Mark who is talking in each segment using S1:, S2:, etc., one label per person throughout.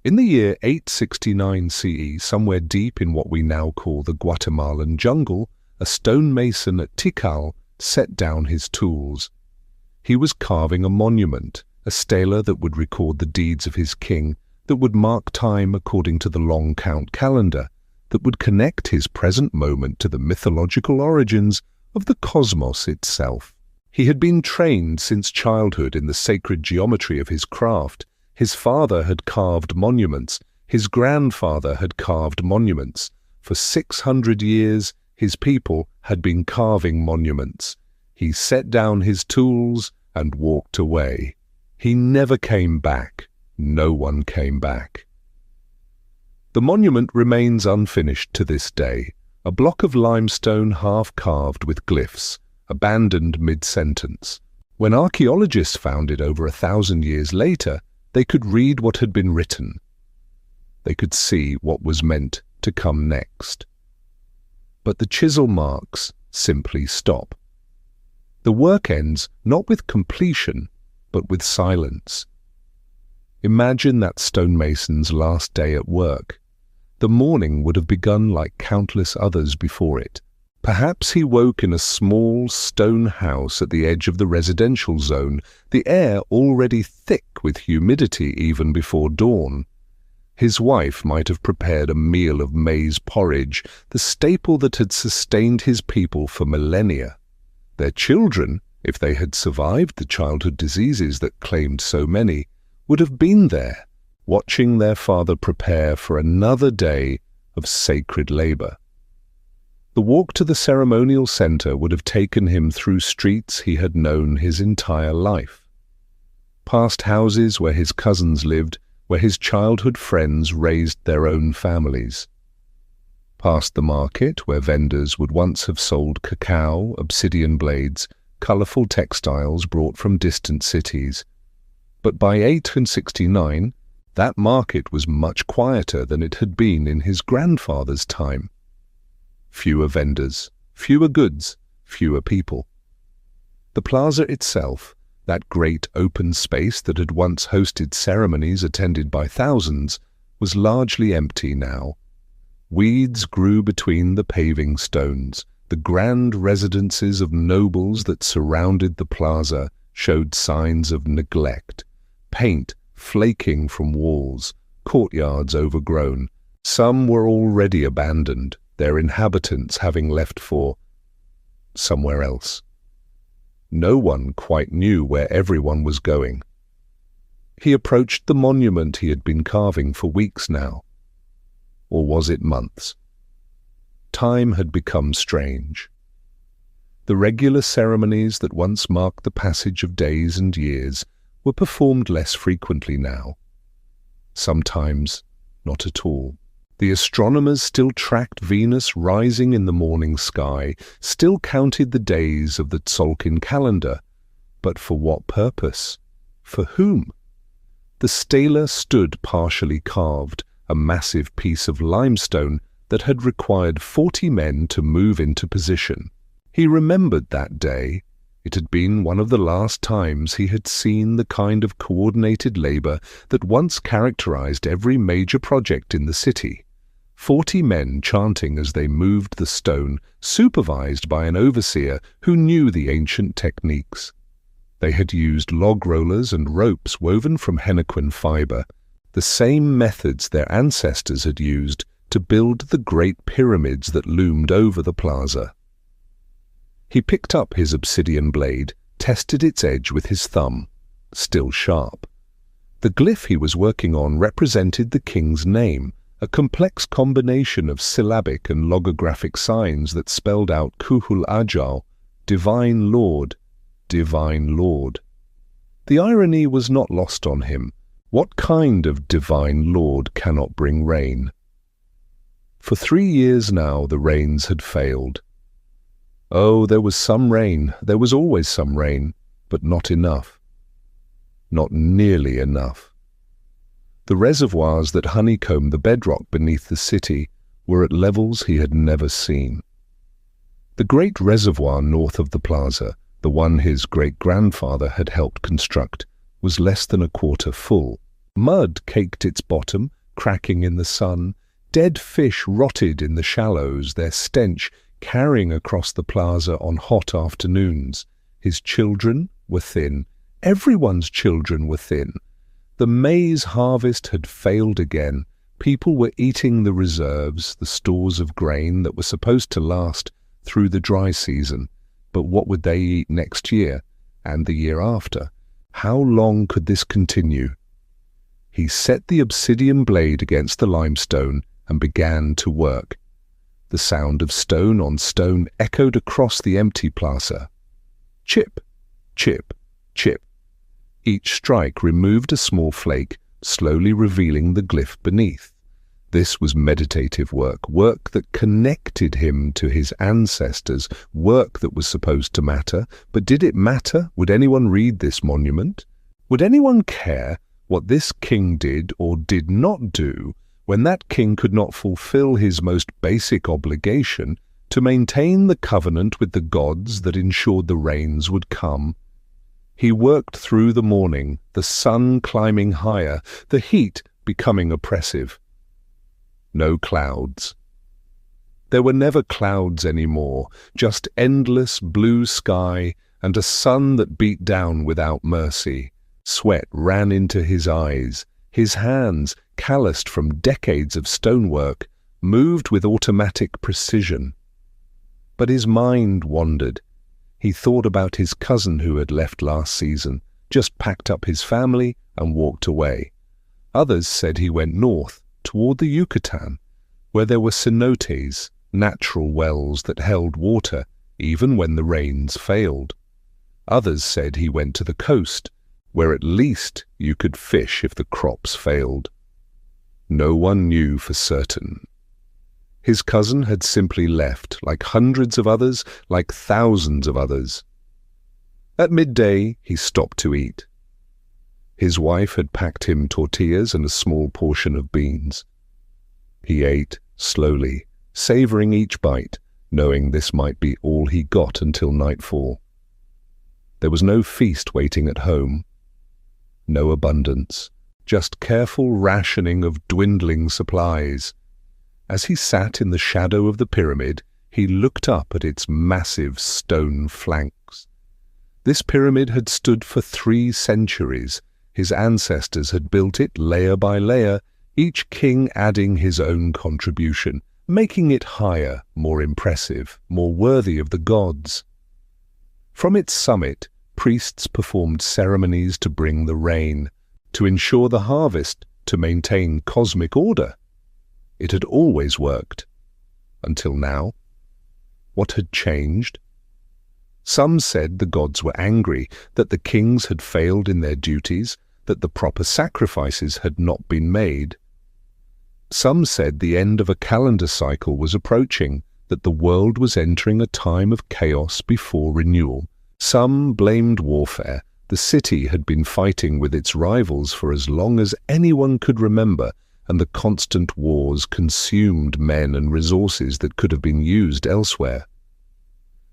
S1: In the year 869 CE, somewhere deep in what we now call the Guatemalan jungle, a stonemason at Tikal set down his tools. He was carving a monument, a stela that would record the deeds of his king, that would mark time according to the long count calendar, that would connect his present moment to the mythological origins of the cosmos itself. He had been trained since childhood in the sacred geometry of his craft. His father had carved monuments. His grandfather had carved monuments. For 600 years, his people had been carving monuments. He set down his tools and walked away. He never came back. No one came back. The monument remains unfinished to this day, a block of limestone half-carved with glyphs, abandoned mid-sentence. When archaeologists found it over 1,000 years later, they could read what had been written. They could see what was meant to come next. But the chisel marks simply stop. The work ends not with completion, but with silence. Imagine that stonemason's last day at work. The morning would have begun like countless others before it. Perhaps he woke in a small stone house at the edge of the residential zone, the air already thick with humidity even before dawn. His wife might have prepared a meal of maize porridge, the staple that had sustained his people for millennia. Their children, if they had survived the childhood diseases that claimed so many, would have been there, watching their father prepare for another day of sacred labor. The walk to the ceremonial center would have taken him through streets he had known his entire life, past houses where his cousins lived, where his childhood friends raised their own families, past the market where vendors would once have sold cacao, obsidian blades, colorful textiles brought from distant cities. But by 869, that market was much quieter than it had been in his grandfather's time. Fewer vendors, fewer goods, fewer people. The plaza itself, that great open space that had once hosted ceremonies attended by thousands, was largely empty now. Weeds grew between the paving stones. The grand residences of nobles that surrounded the plaza showed signs of neglect. Paint flaking from walls, courtyards overgrown. Some were already abandoned, their inhabitants having left for somewhere else. No one quite knew where everyone was going. He approached the monument he had been carving for weeks now. Or was it months? Time had become strange. The regular ceremonies that once marked the passage of days and years were performed less frequently now. Sometimes not at all. The astronomers still tracked Venus rising in the morning sky, still counted the days of the Tzolk'in calendar. But for what purpose? For whom? The stela stood partially carved, a massive piece of limestone that had required 40 men to move into position. He remembered that day. It had been one of the last times he had seen the kind of coordinated labor that once characterized every major project in the city. 40 men chanting as they moved the stone, supervised by an overseer who knew the ancient techniques. They had used log rollers and ropes woven from henequen fiber, the same methods their ancestors had used to build the great pyramids that loomed over the plaza. He picked up his obsidian blade, tested its edge with his thumb, still sharp. The glyph he was working on represented the king's name, a complex combination of syllabic and logographic signs that spelled out Kuhul Ajal, Divine Lord, Divine Lord. The irony was not lost on him. What kind of divine Lord cannot bring rain? For 3 years now the rains had failed. Oh, there was some rain, there was always some rain, but not enough. Not nearly enough. The reservoirs that honeycombed the bedrock beneath the city were at levels he had never seen. The great reservoir north of the plaza, the one his great-grandfather had helped construct, was less than a quarter full. Mud caked its bottom, cracking in the sun. Dead fish rotted in the shallows, their stench carrying across the plaza on hot afternoons. His children were thin. Everyone's children were thin. The maize harvest had failed again. People were eating the reserves, the stores of grain that were supposed to last through the dry season. But what would they eat next year and the year after? How long could this continue? He set the obsidian blade against the limestone and began to work. The sound of stone on stone echoed across the empty plaza. Chip, chip, chip. Each strike removed a small flake, slowly revealing the glyph beneath. This was meditative work, work that connected him to his ancestors, work that was supposed to matter. But did it matter? Would anyone read this monument? Would anyone care what this king did or did not do when that king could not fulfill his most basic obligation to maintain the covenant with the gods that ensured the rains would come? He worked through the morning, the sun climbing higher, the heat becoming oppressive. No clouds. There were never clouds anymore, just endless blue sky and a sun that beat down without mercy. Sweat ran into his eyes. His hands, calloused from decades of stonework, moved with automatic precision. But his mind wandered. He thought about his cousin who had left last season, just packed up his family and walked away. Others said he went north, toward the Yucatan, where there were cenotes, natural wells that held water even when the rains failed. Others said he went to the coast, where at least you could fish if the crops failed. No one knew for certain. His cousin had simply left, like hundreds of others, like thousands of others. At midday, he stopped to eat. His wife had packed him tortillas and a small portion of beans. He ate slowly, savoring each bite, knowing this might be all he got until nightfall. There was no feast waiting at home. No abundance, just careful rationing of dwindling supplies. As he sat in the shadow of the pyramid, he looked up at its massive stone flanks. This pyramid had stood for 3 centuries. His ancestors had built it layer by layer, each king adding his own contribution, making it higher, more impressive, more worthy of the gods. From its summit, priests performed ceremonies to bring the rain, to ensure the harvest, to maintain cosmic order. It had always worked. Until now. What had changed? Some said the gods were angry, that the kings had failed in their duties, that the proper sacrifices had not been made. Some said the end of a calendar cycle was approaching, that the world was entering a time of chaos before renewal. Some blamed warfare. The city had been fighting with its rivals for as long as anyone could remember, and the constant wars consumed men and resources that could have been used elsewhere.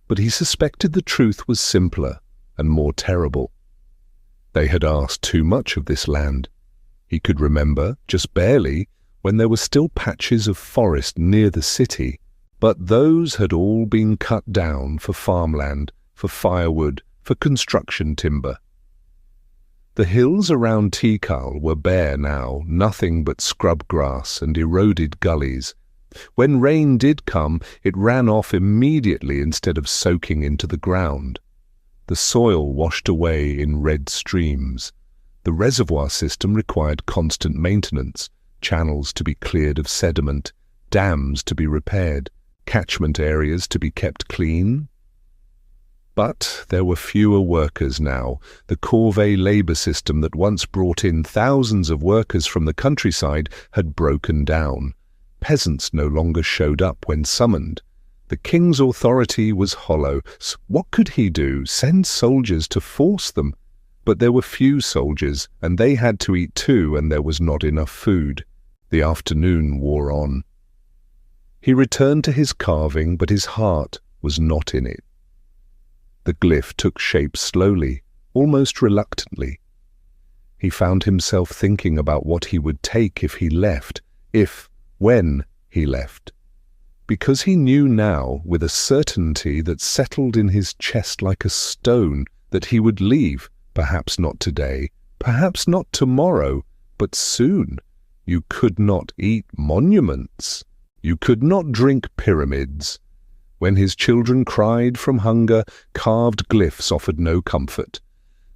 S1: But he suspected the truth was simpler and more terrible. They had asked too much of this land. He could remember, just barely, when there were still patches of forest near the city, but those had all been cut down for farmland, for firewood, for construction timber. The hills around Tikal were bare now, nothing but scrub grass and eroded gullies. When rain did come, it ran off immediately instead of soaking into the ground. The soil washed away in red streams. The reservoir system required constant maintenance, channels to be cleared of sediment, dams to be repaired, catchment areas to be kept clean. But there were fewer workers now. The corvée labour system that once brought in thousands of workers from the countryside had broken down. Peasants no longer showed up when summoned. The king's authority was hollow. What could he do? Send soldiers to force them? But there were few soldiers, and they had to eat too, and there was not enough food. The afternoon wore on. He returned to his carving, but his heart was not in it. The glyph took shape slowly, almost reluctantly. He found himself thinking about what he would take if he left, when he left. Because he knew now, with a certainty that settled in his chest like a stone, that he would leave, perhaps not today, perhaps not tomorrow, but soon. You could not eat monuments. You could not drink pyramids. When his children cried from hunger, carved glyphs offered no comfort.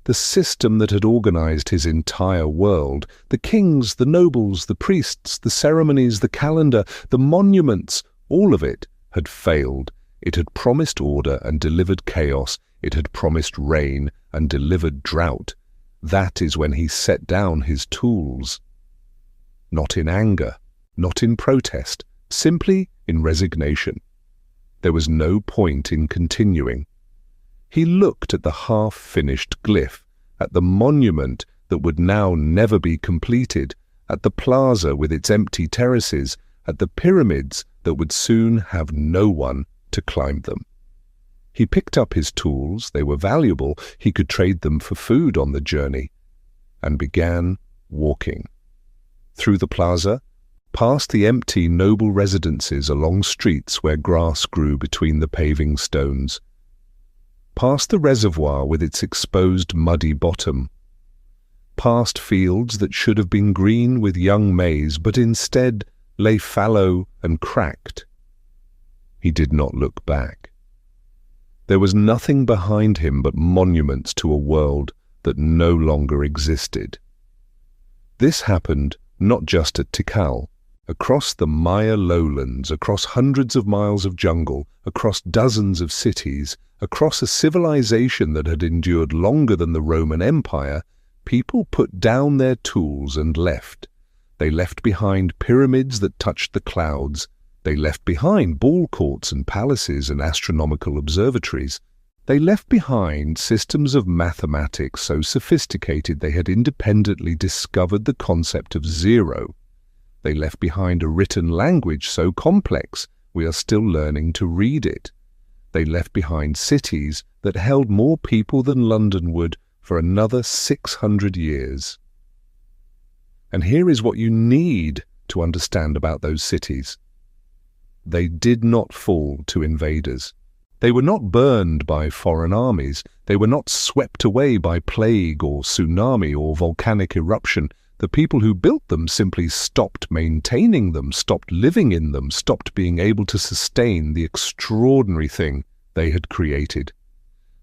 S1: The system that had organized his entire world, the kings, the nobles, the priests, the ceremonies, the calendar, the monuments, all of it had failed. It had promised order and delivered chaos. It had promised rain and delivered drought. That is when he set down his tools. Not in anger, not in protest, simply in resignation. There was no point in continuing. He looked at the half-finished glyph, at the monument that would now never be completed, at the plaza with its empty terraces, at the pyramids that would soon have no one to climb them. He picked up his tools, they were valuable, he could trade them for food on the journey, and began walking. Through the plaza, past the empty noble residences along streets where grass grew between the paving stones, past the reservoir with its exposed muddy bottom, past fields that should have been green with young maize but instead lay fallow and cracked. He did not look back. There was nothing behind him but monuments to a world that no longer existed. This happened not just at Tikal. Across the Maya lowlands, across hundreds of miles of jungle, across dozens of cities, across a civilization that had endured longer than the Roman Empire, people put down their tools and left. They left behind pyramids that touched the clouds. They left behind ball courts and palaces and astronomical observatories. They left behind systems of mathematics so sophisticated they had independently discovered the concept of zero. They left behind a written language so complex we are still learning to read it. They left behind cities that held more people than London would for another 600 years. And here is what you need to understand about those cities. They did not fall to invaders. They were not burned by foreign armies. They were not swept away by plague or tsunami or volcanic eruption. The people who built them simply stopped maintaining them, stopped living in them, stopped being able to sustain the extraordinary thing they had created.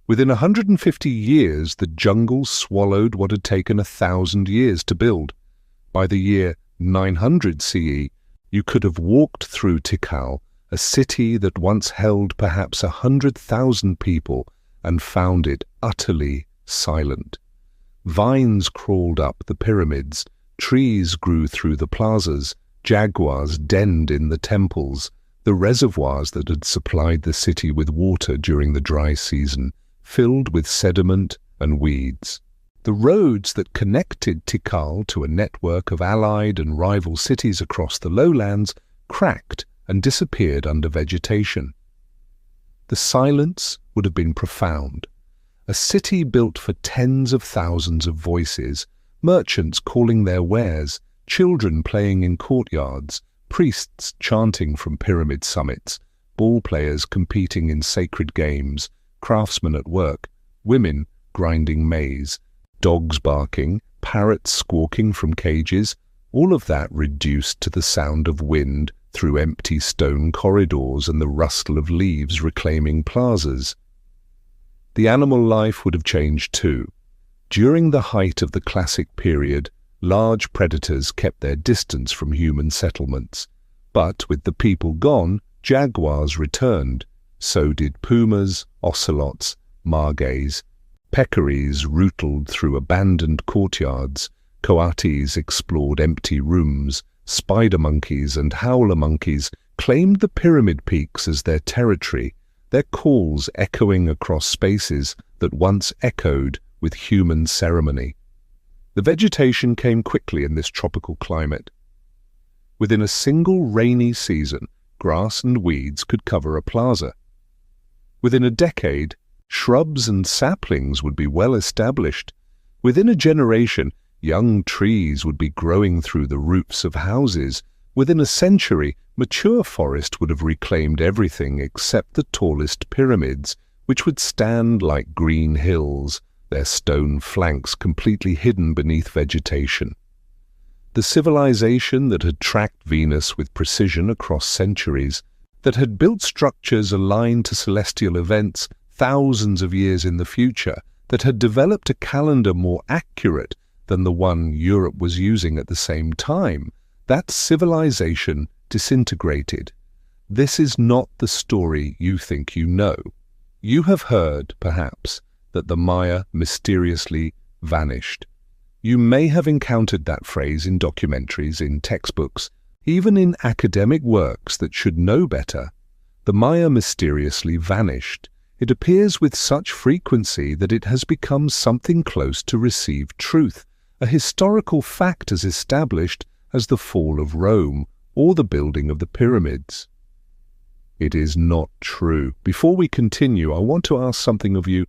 S1: Within 150 years, the jungle swallowed what had taken 1,000 years to build. By the year 900 CE, you could have walked through Tikal, a city that once held perhaps 100,000 people, and found it utterly silent. Vines crawled up the pyramids, trees grew through the plazas, jaguars denned in the temples. The reservoirs that had supplied the city with water during the dry season filled with sediment and weeds. The roads that connected Tikal to a network of allied and rival cities across the lowlands cracked and disappeared under vegetation. The silence would have been profound. A city built for tens of thousands of voices, merchants calling their wares, children playing in courtyards, priests chanting from pyramid summits, ball players competing in sacred games, craftsmen at work, women grinding maize, dogs barking, parrots squawking from cages, all of that reduced to the sound of wind through empty stone corridors and the rustle of leaves reclaiming plazas. The animal life would have changed too. During the height of the classic period, large predators kept their distance from human settlements. But with the people gone, jaguars returned. So did pumas, ocelots, margays. Peccaries rootled through abandoned courtyards. Coatis explored empty rooms. Spider monkeys and howler monkeys claimed the pyramid peaks as their territory, their calls echoing across spaces that once echoed with human ceremony. The vegetation came quickly in this tropical climate. Within a single rainy season, grass and weeds could cover a plaza. Within a decade, shrubs and saplings would be well established. Within a generation, Young trees would be growing through the roofs of houses. Within a century, mature forest would have reclaimed everything except the tallest pyramids, which would stand like green hills, their stone flanks completely hidden beneath vegetation. The civilization that had tracked Venus with precision across centuries, that had built structures aligned to celestial events thousands of years in the future, that had developed a calendar more accurate than the one Europe was using at the same time, that civilization disintegrated. This is not the story you think you know. You have heard, perhaps, that the Maya mysteriously vanished. You may have encountered that phrase in documentaries, in textbooks, even in academic works that should know better. The Maya mysteriously vanished. It appears with such frequency that it has become something close to received truth, a historical fact as established as the fall of Rome or the building of the pyramids. It is not true. Before we continue, I want to ask something of you.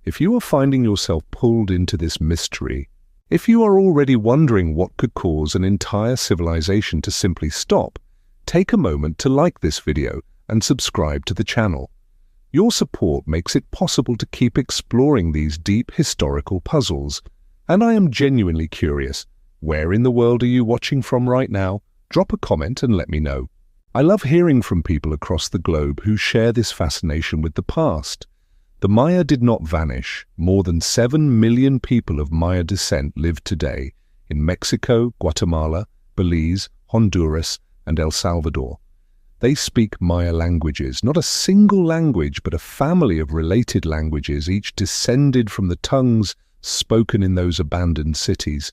S1: If you are finding yourself pulled into this mystery, if you are already wondering what could cause an entire civilization to simply stop, take a moment to like this video and subscribe to the channel. Your support makes it possible to keep exploring these deep historical puzzles. And I am genuinely curious, where in the world are you watching from right now? Drop a comment and let me know. I love hearing from people across the globe who share this fascination with the past. The Maya did not vanish. More than 7 million people of Maya descent live today in Mexico, Guatemala, Belize, Honduras, and El Salvador. They speak Maya languages, not a single language, but a family of related languages, each descended from the tongues spoken in those abandoned cities.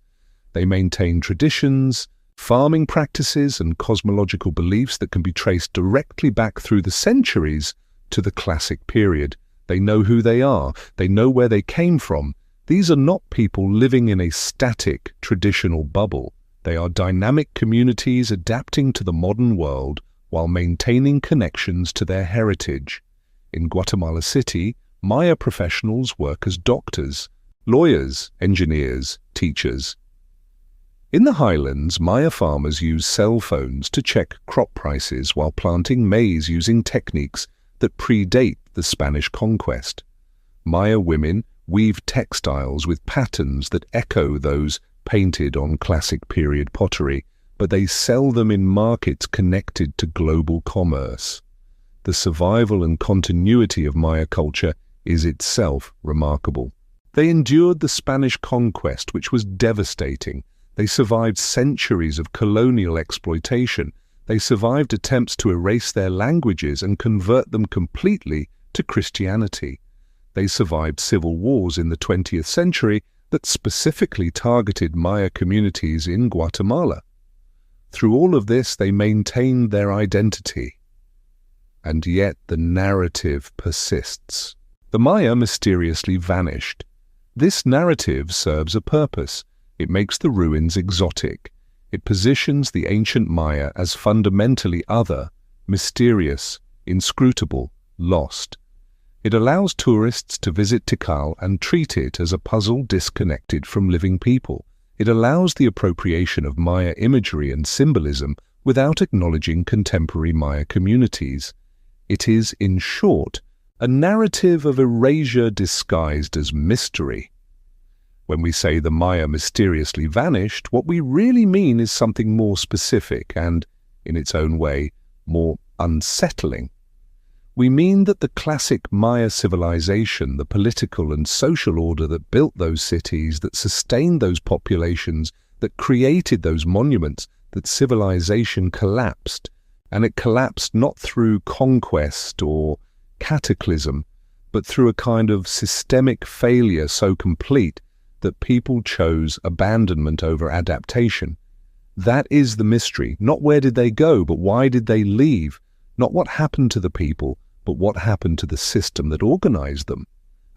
S1: They maintain traditions, farming practices, and cosmological beliefs that can be traced directly back through the centuries to the classic period. They know who they are. They know where they came from. These are not people living in a static, traditional bubble. They are dynamic communities adapting to the modern world while maintaining connections to their heritage. In Guatemala City, Maya professionals work as doctors, lawyers, engineers, teachers. In the highlands, Maya farmers use cell phones to check crop prices while planting maize using techniques that predate the Spanish conquest. Maya women weave textiles with patterns that echo those painted on classic period pottery, but they sell them in markets connected to global commerce. The survival and continuity of Maya culture is itself remarkable. They endured the Spanish conquest, which was devastating. They survived centuries of colonial exploitation. They survived attempts to erase their languages and convert them completely to Christianity. They survived civil wars in the 20th century that specifically targeted Maya communities in Guatemala. Through all of this, they maintained their identity. And yet the narrative persists. The Maya mysteriously vanished. This narrative serves a purpose. It makes the ruins exotic. It positions the ancient Maya as fundamentally other, mysterious, inscrutable, lost. It allows tourists to visit Tikal and treat it as a puzzle disconnected from living people. It allows the appropriation of Maya imagery and symbolism without acknowledging contemporary Maya communities. It is, in short, a narrative of erasure disguised as mystery. When we say the Maya mysteriously vanished, what we really mean is something more specific and, in its own way, more unsettling. We mean that the classic Maya civilization, the political and social order that built those cities, that sustained those populations, that created those monuments, that civilization collapsed. And it collapsed not through conquest or cataclysm, but through a kind of systemic failure so complete that people chose abandonment over adaptation. That is the mystery. Not where did they go, but why did they leave? Not what happened to the people, but what happened to the system that organized them.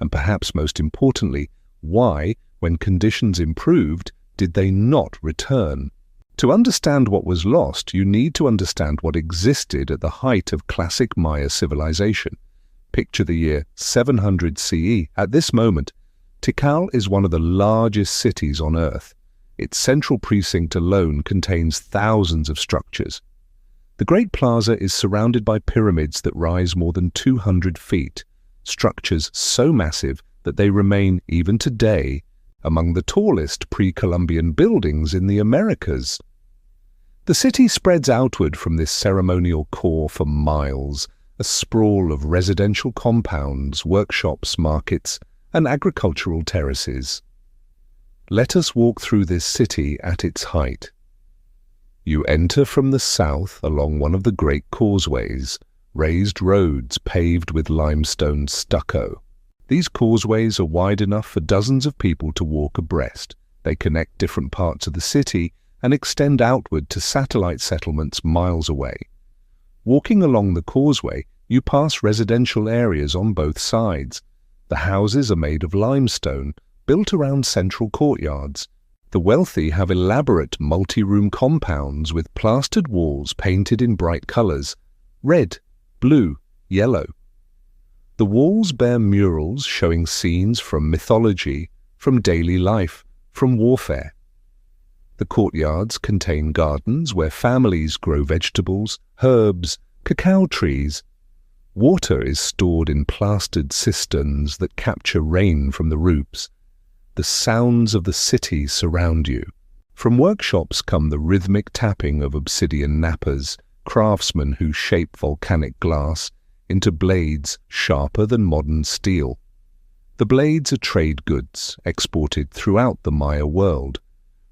S1: And perhaps most importantly, why, when conditions improved, did they not return? To understand what was lost, you need to understand what existed at the height of classic Maya civilization. Picture the year 700 CE. At this moment, Tikal is one of the largest cities on Earth. Its central precinct alone contains thousands of structures. The Great Plaza is surrounded by pyramids that rise more than 200 feet, structures so massive that they remain, even today, among the tallest pre-Columbian buildings in the Americas. The city spreads outward from this ceremonial core for miles, a sprawl of residential compounds, workshops, markets, and agricultural terraces. Let us walk through this city at its height. You enter from the south along one of the great causeways, raised roads paved with limestone stucco. These causeways are wide enough for dozens of people to walk abreast. They connect different parts of the city and extend outward to satellite settlements miles away. Walking along the causeway, you pass residential areas on both sides. The houses are made of limestone, built around central courtyards. The wealthy have elaborate multi-room compounds with plastered walls painted in bright colors: red, blue, yellow. The walls bear murals showing scenes from mythology, from daily life, from warfare. The courtyards contain gardens where families grow vegetables, herbs, cacao trees. Water is stored in plastered cisterns that capture rain from the roofs. The sounds of the city surround you. From workshops come the rhythmic tapping of obsidian nappers, craftsmen who shape volcanic glass into blades sharper than modern steel. The blades are trade goods exported throughout the Maya world.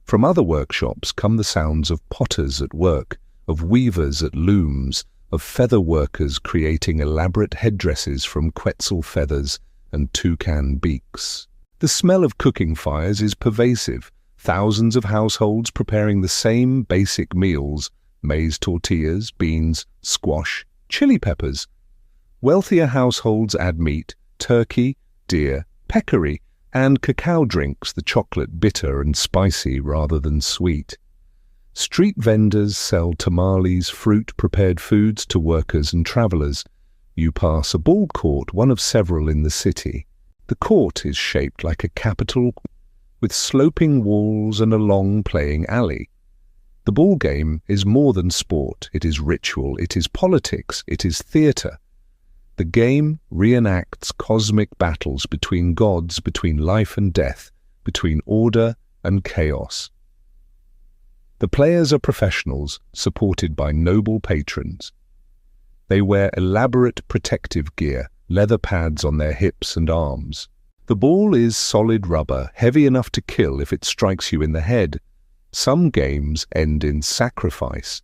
S1: From other workshops come the sounds of potters at work, of weavers at looms, of feather workers creating elaborate headdresses from quetzal feathers and toucan beaks. The smell of cooking fires is pervasive, thousands of households preparing the same basic meals: maize tortillas, beans, squash, chili peppers. Wealthier households add meat, turkey, deer, peccary, and cacao drinks, the chocolate bitter and spicy rather than sweet. Street vendors sell tamales, fruit-prepared foods to workers and travelers. You pass a ball court, one of several in the city. The court is shaped like a capital with sloping walls and a long playing alley. The ball game is more than sport. It is ritual, it is politics, it is theatre. The game reenacts cosmic battles between gods, between life and death, between order and chaos. The players are professionals, supported by noble patrons. They wear elaborate protective gear, leather pads on their hips and arms. The ball is solid rubber, heavy enough to kill if it strikes you in the head. Some games end in sacrifice.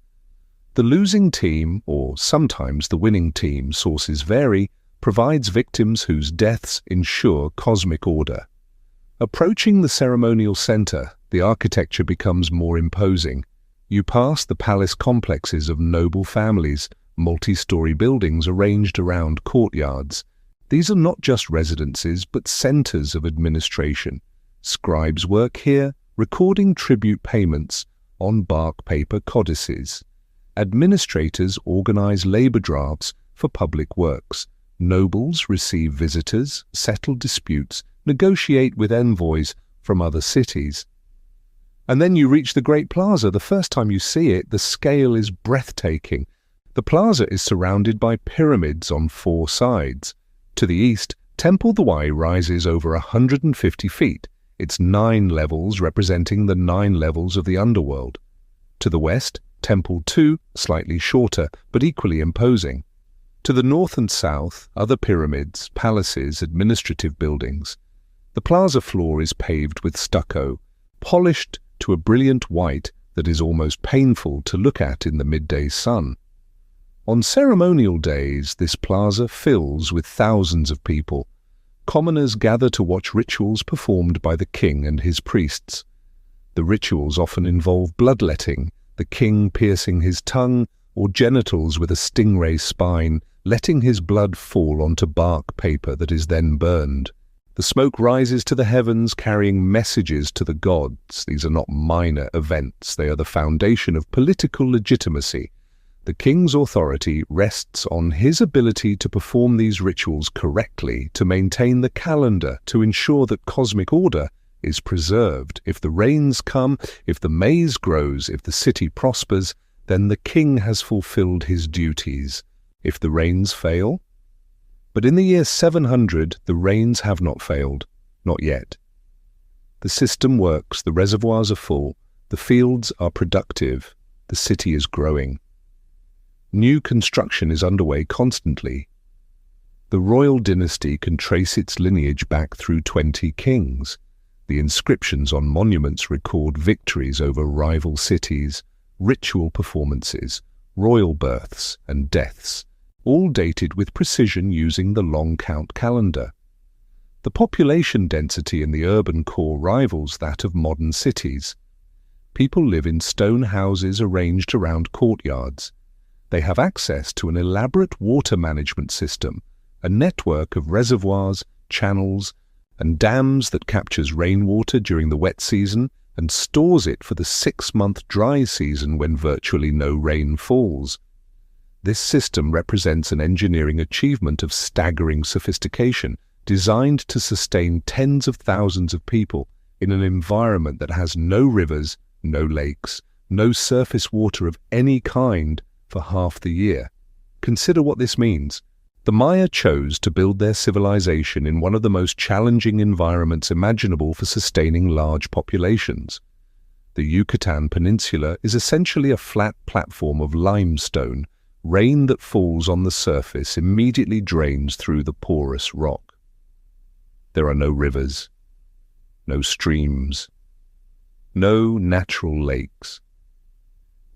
S1: The losing team, or sometimes the winning team, sources vary, provides victims whose deaths ensure cosmic order. Approaching the ceremonial center, the architecture becomes more imposing. You pass the palace complexes of noble families, multi-story buildings arranged around courtyards. These are not just residences, but centers of administration. Scribes work here, recording tribute payments on bark paper codices. Administrators organize labor drafts for public works. Nobles receive visitors, settle disputes, negotiate with envoys from other cities. And then you reach the Great Plaza. The first time you see it, the scale is breathtaking. The plaza is surrounded by pyramids on 4 sides. To the east, Temple Dwai rises over 150 feet, its 9 levels representing the 9 levels of the underworld. To the west, Temple 2, slightly shorter, but equally imposing. To the north and south, other pyramids, palaces, administrative buildings. The plaza floor is paved with stucco, polished to a brilliant white that is almost painful to look at in the midday sun. On ceremonial days, this plaza fills with thousands of people. Commoners gather to watch rituals performed by the king and his priests. The rituals often involve bloodletting, the king piercing his tongue or genitals with a stingray spine, letting his blood fall onto bark paper that is then burned. The smoke rises to the heavens, carrying messages to the gods. These are not minor events. They are the foundation of political legitimacy. The king's authority rests on his ability to perform these rituals correctly, to maintain the calendar, to ensure that cosmic order is preserved. If the rains come, if the maize grows, if the city prospers, then the king has fulfilled his duties. If the rains fail? But in the year 700, the rains have not failed, not yet. The system works, the reservoirs are full, the fields are productive, the city is growing. New construction is underway constantly. The royal dynasty can trace its lineage back through 20 kings. The inscriptions on monuments record victories over rival cities, ritual performances, royal births and deaths, all dated with precision using the long count calendar. The population density in the urban core rivals that of modern cities. People live in stone houses arranged around courtyards. They have access to an elaborate water management system, a network of reservoirs, channels, and dams that captures rainwater during the wet season and stores it for the 6-month dry season when virtually no rain falls. This system represents an engineering achievement of staggering sophistication, designed to sustain tens of thousands of people in an environment that has no rivers, no lakes, no surface water of any kind for half the year. Consider what this means. The Maya chose to build their civilization in one of the most challenging environments imaginable for sustaining large populations. The Yucatan Peninsula is essentially a flat platform of limestone. Rain that falls on the surface immediately drains through the porous rock. There are no rivers, no streams, no natural lakes.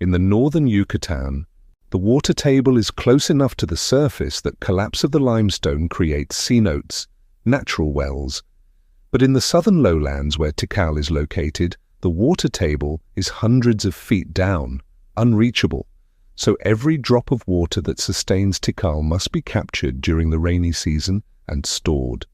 S1: In the northern Yucatan, the water table is close enough to the surface that collapse of the limestone creates cenotes, natural wells. But in the southern lowlands where Tikal is located, the water table is hundreds of feet down, unreachable. So every drop of water that sustains Tikal must be captured during the rainy season and stored.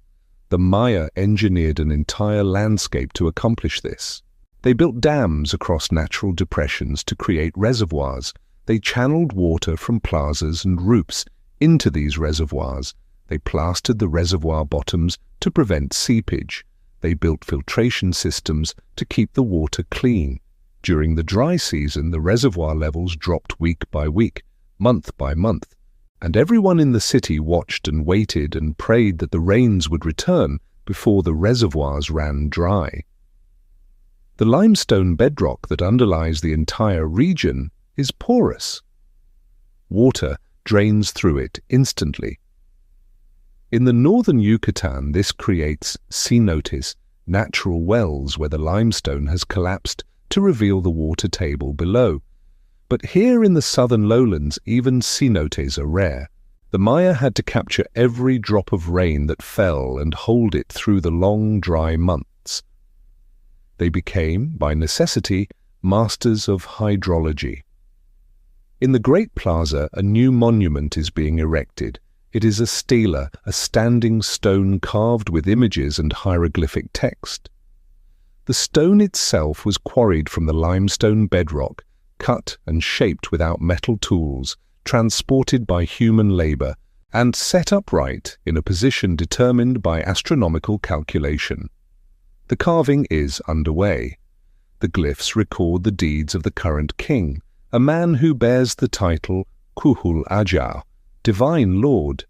S1: The Maya engineered an entire landscape to accomplish this. They built dams across natural depressions to create reservoirs. They channeled water from plazas and roofs into these reservoirs. They plastered the reservoir bottoms to prevent seepage. They built filtration systems to keep the water clean. During the dry season, the reservoir levels dropped week by week, month by month, and everyone in the city watched and waited and prayed that the rains would return before the reservoirs ran dry. The limestone bedrock that underlies the entire region is porous. Water drains through it instantly. In the northern Yucatan, this creates cenotes, natural wells where the limestone has collapsed to reveal the water table below. But here in the southern lowlands, even cenotes are rare. The Maya had to capture every drop of rain that fell and hold it through the long, dry months. They became, by necessity, masters of hydrology. In the Great Plaza, a new monument is being erected. It is a stela, a standing stone carved with images and hieroglyphic text. The stone itself was quarried from the limestone bedrock, cut and shaped without metal tools, transported by human labor, and set upright in a position determined by astronomical calculation. The carving is underway. The glyphs record the deeds of the current king, a man who bears the title Kuhul Ajar, Divine Lord.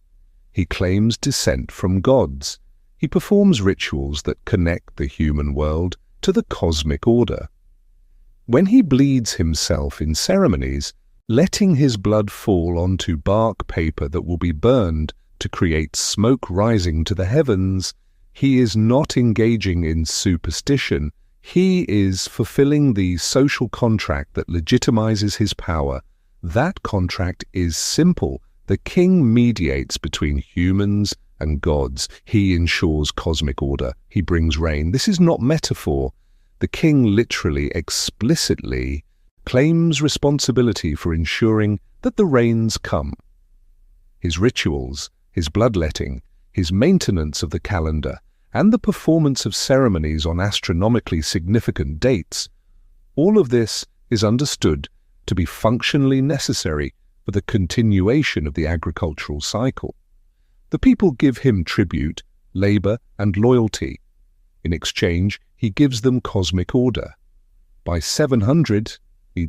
S1: He claims descent from gods. He performs rituals that connect the human world to the cosmic order. When he bleeds himself in ceremonies, letting his blood fall onto bark paper that will be burned to create smoke rising to the heavens, he is not engaging in superstition. He is fulfilling the social contract that legitimizes his power. That contract is simple. The king mediates between humans and gods. He ensures cosmic order. He brings rain. This is not metaphor. The king literally, explicitly claims responsibility for ensuring that the rains come. His rituals, his bloodletting, his maintenance of the calendar, and the performance of ceremonies on astronomically significant dates, all of this is understood to be functionally necessary for the continuation of the agricultural cycle. The people give him tribute, labor, and loyalty. In exchange, He gives them cosmic order. By 700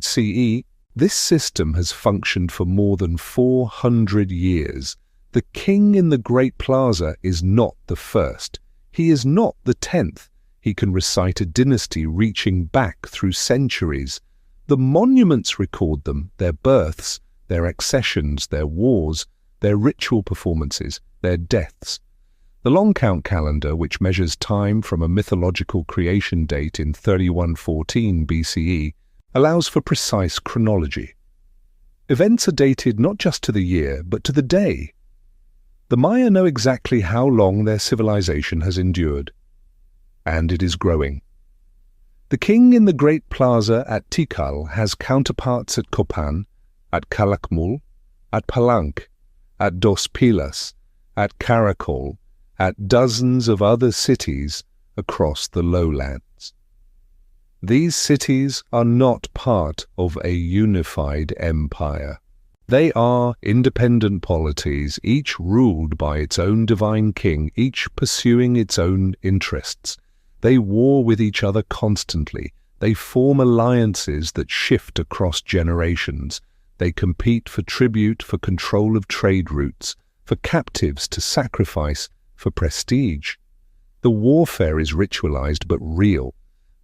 S1: CE, this system has functioned for more than 400 years. The king in the Great Plaza is not the first. He is not the 10th. He can recite a dynasty reaching back through centuries. The monuments record them, their births, their accessions, their wars, their ritual performances, their deaths. The long count calendar, which measures time from a mythological creation date in 3114 BCE, allows for precise chronology. Events are dated not just to the year, but to the day. The Maya know exactly how long their civilization has endured, and it is growing. The king in the Great Plaza at Tikal has counterparts at Copan, at Calakmul, at Palenque, at Dos Pilas, at Caracol, at dozens of other cities across the lowlands. These cities are not part of a unified empire. They are independent polities, each ruled by its own divine king, each pursuing its own interests. They war with each other constantly. They form alliances that shift across generations. They compete for tribute, for control of trade routes, for captives to sacrifice, for prestige. The warfare is ritualized but real.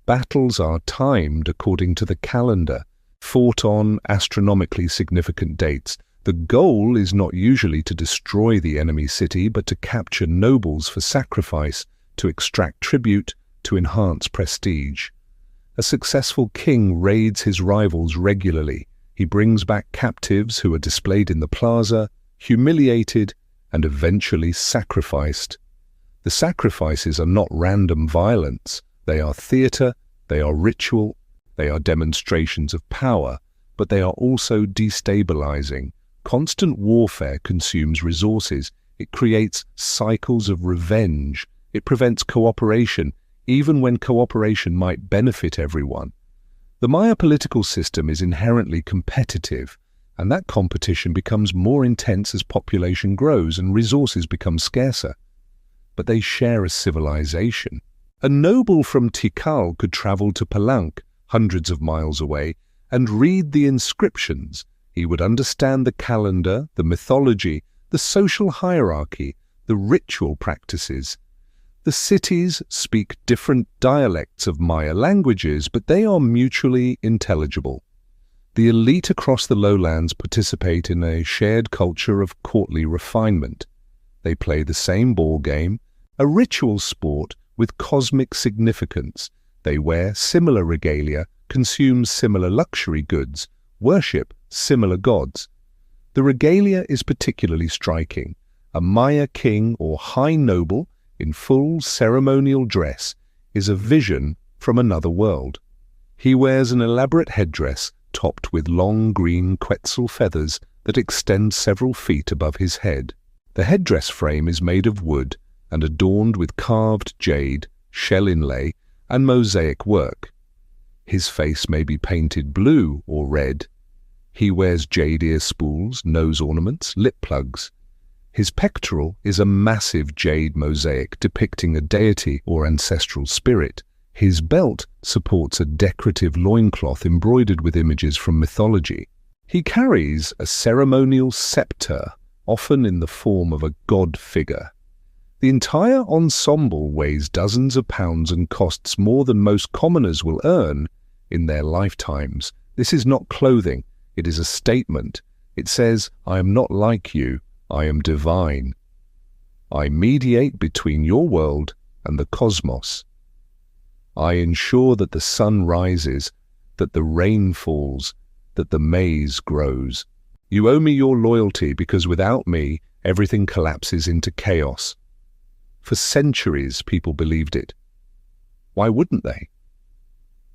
S1: Battles are timed according to the calendar, fought on astronomically significant dates. The goal is not usually to destroy the enemy city, but to capture nobles for sacrifice, to extract tribute, to enhance prestige. A successful king raids his rivals regularly. He brings back captives who are displayed in the plaza, humiliated, and eventually sacrificed. The sacrifices are not random violence. They are theater, they are ritual, they are demonstrations of power, but they are also destabilizing. Constant warfare consumes resources. It creates cycles of revenge. It prevents cooperation, even when cooperation might benefit everyone. The Maya political system is inherently competitive, and that competition becomes more intense as population grows and resources become scarcer. But they share a civilization. A noble from Tikal could travel to Palenque, hundreds of miles away, and read the inscriptions. He would understand the calendar, the mythology, the social hierarchy, the ritual practices. The cities speak different dialects of Maya languages, but they are mutually intelligible. The elite across the lowlands participate in a shared culture of courtly refinement. They play the same ball game, a ritual sport with cosmic significance. They wear similar regalia, consume similar luxury goods, worship similar gods. The regalia is particularly striking. A Maya king or high noble in full ceremonial dress is a vision from another world. He wears an elaborate headdress topped with long green quetzal feathers that extend several feet above his head. The headdress frame is made of wood and adorned with carved jade, shell inlay, and mosaic work. His face may be painted blue or red. He wears jade ear spools, nose ornaments, lip plugs. His pectoral is a massive jade mosaic depicting a deity or ancestral spirit. His belt supports a decorative loincloth embroidered with images from mythology. He carries a ceremonial scepter, often in the form of a god figure. The entire ensemble weighs dozens of pounds and costs more than most commoners will earn in their lifetimes. This is not clothing, it is a statement. It says, "I am not like you, I am divine. I mediate between your world and the cosmos. I ensure that the sun rises, that the rain falls, that the maize grows. You owe me your loyalty because without me, everything collapses into chaos." For centuries, people believed it. Why wouldn't they?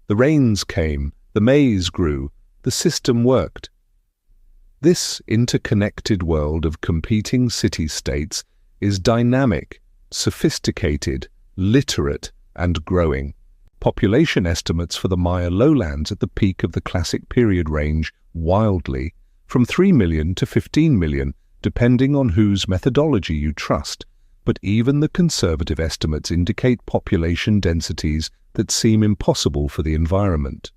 S1: The rains came, the maize grew, the system worked. This interconnected world of competing city-states is dynamic, sophisticated, literate, and growing. Population estimates for the Maya lowlands at the peak of the Classic period range wildly, from 3 million to 15 million, depending on whose methodology you trust. But even the conservative estimates indicate population densities that seem impossible for the environment.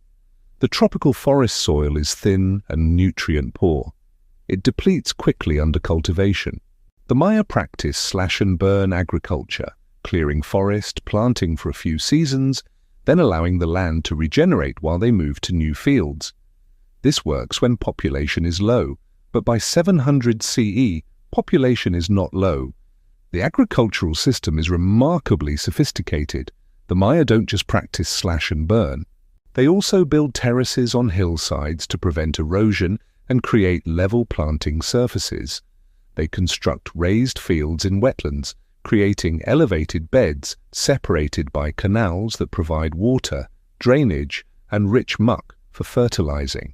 S1: The tropical forest soil is thin and nutrient-poor. It depletes quickly under cultivation. The Maya practice slash-and-burn agriculture, clearing forest, planting for a few seasons, then allowing the land to regenerate while they move to new fields. This works when population is low, but by 700 CE, population is not low. The agricultural system is remarkably sophisticated. The Maya don't just practice slash and burn. They also build terraces on hillsides to prevent erosion and create level planting surfaces. They construct raised fields in wetlands, creating elevated beds separated by canals that provide water, drainage, and rich muck for fertilizing.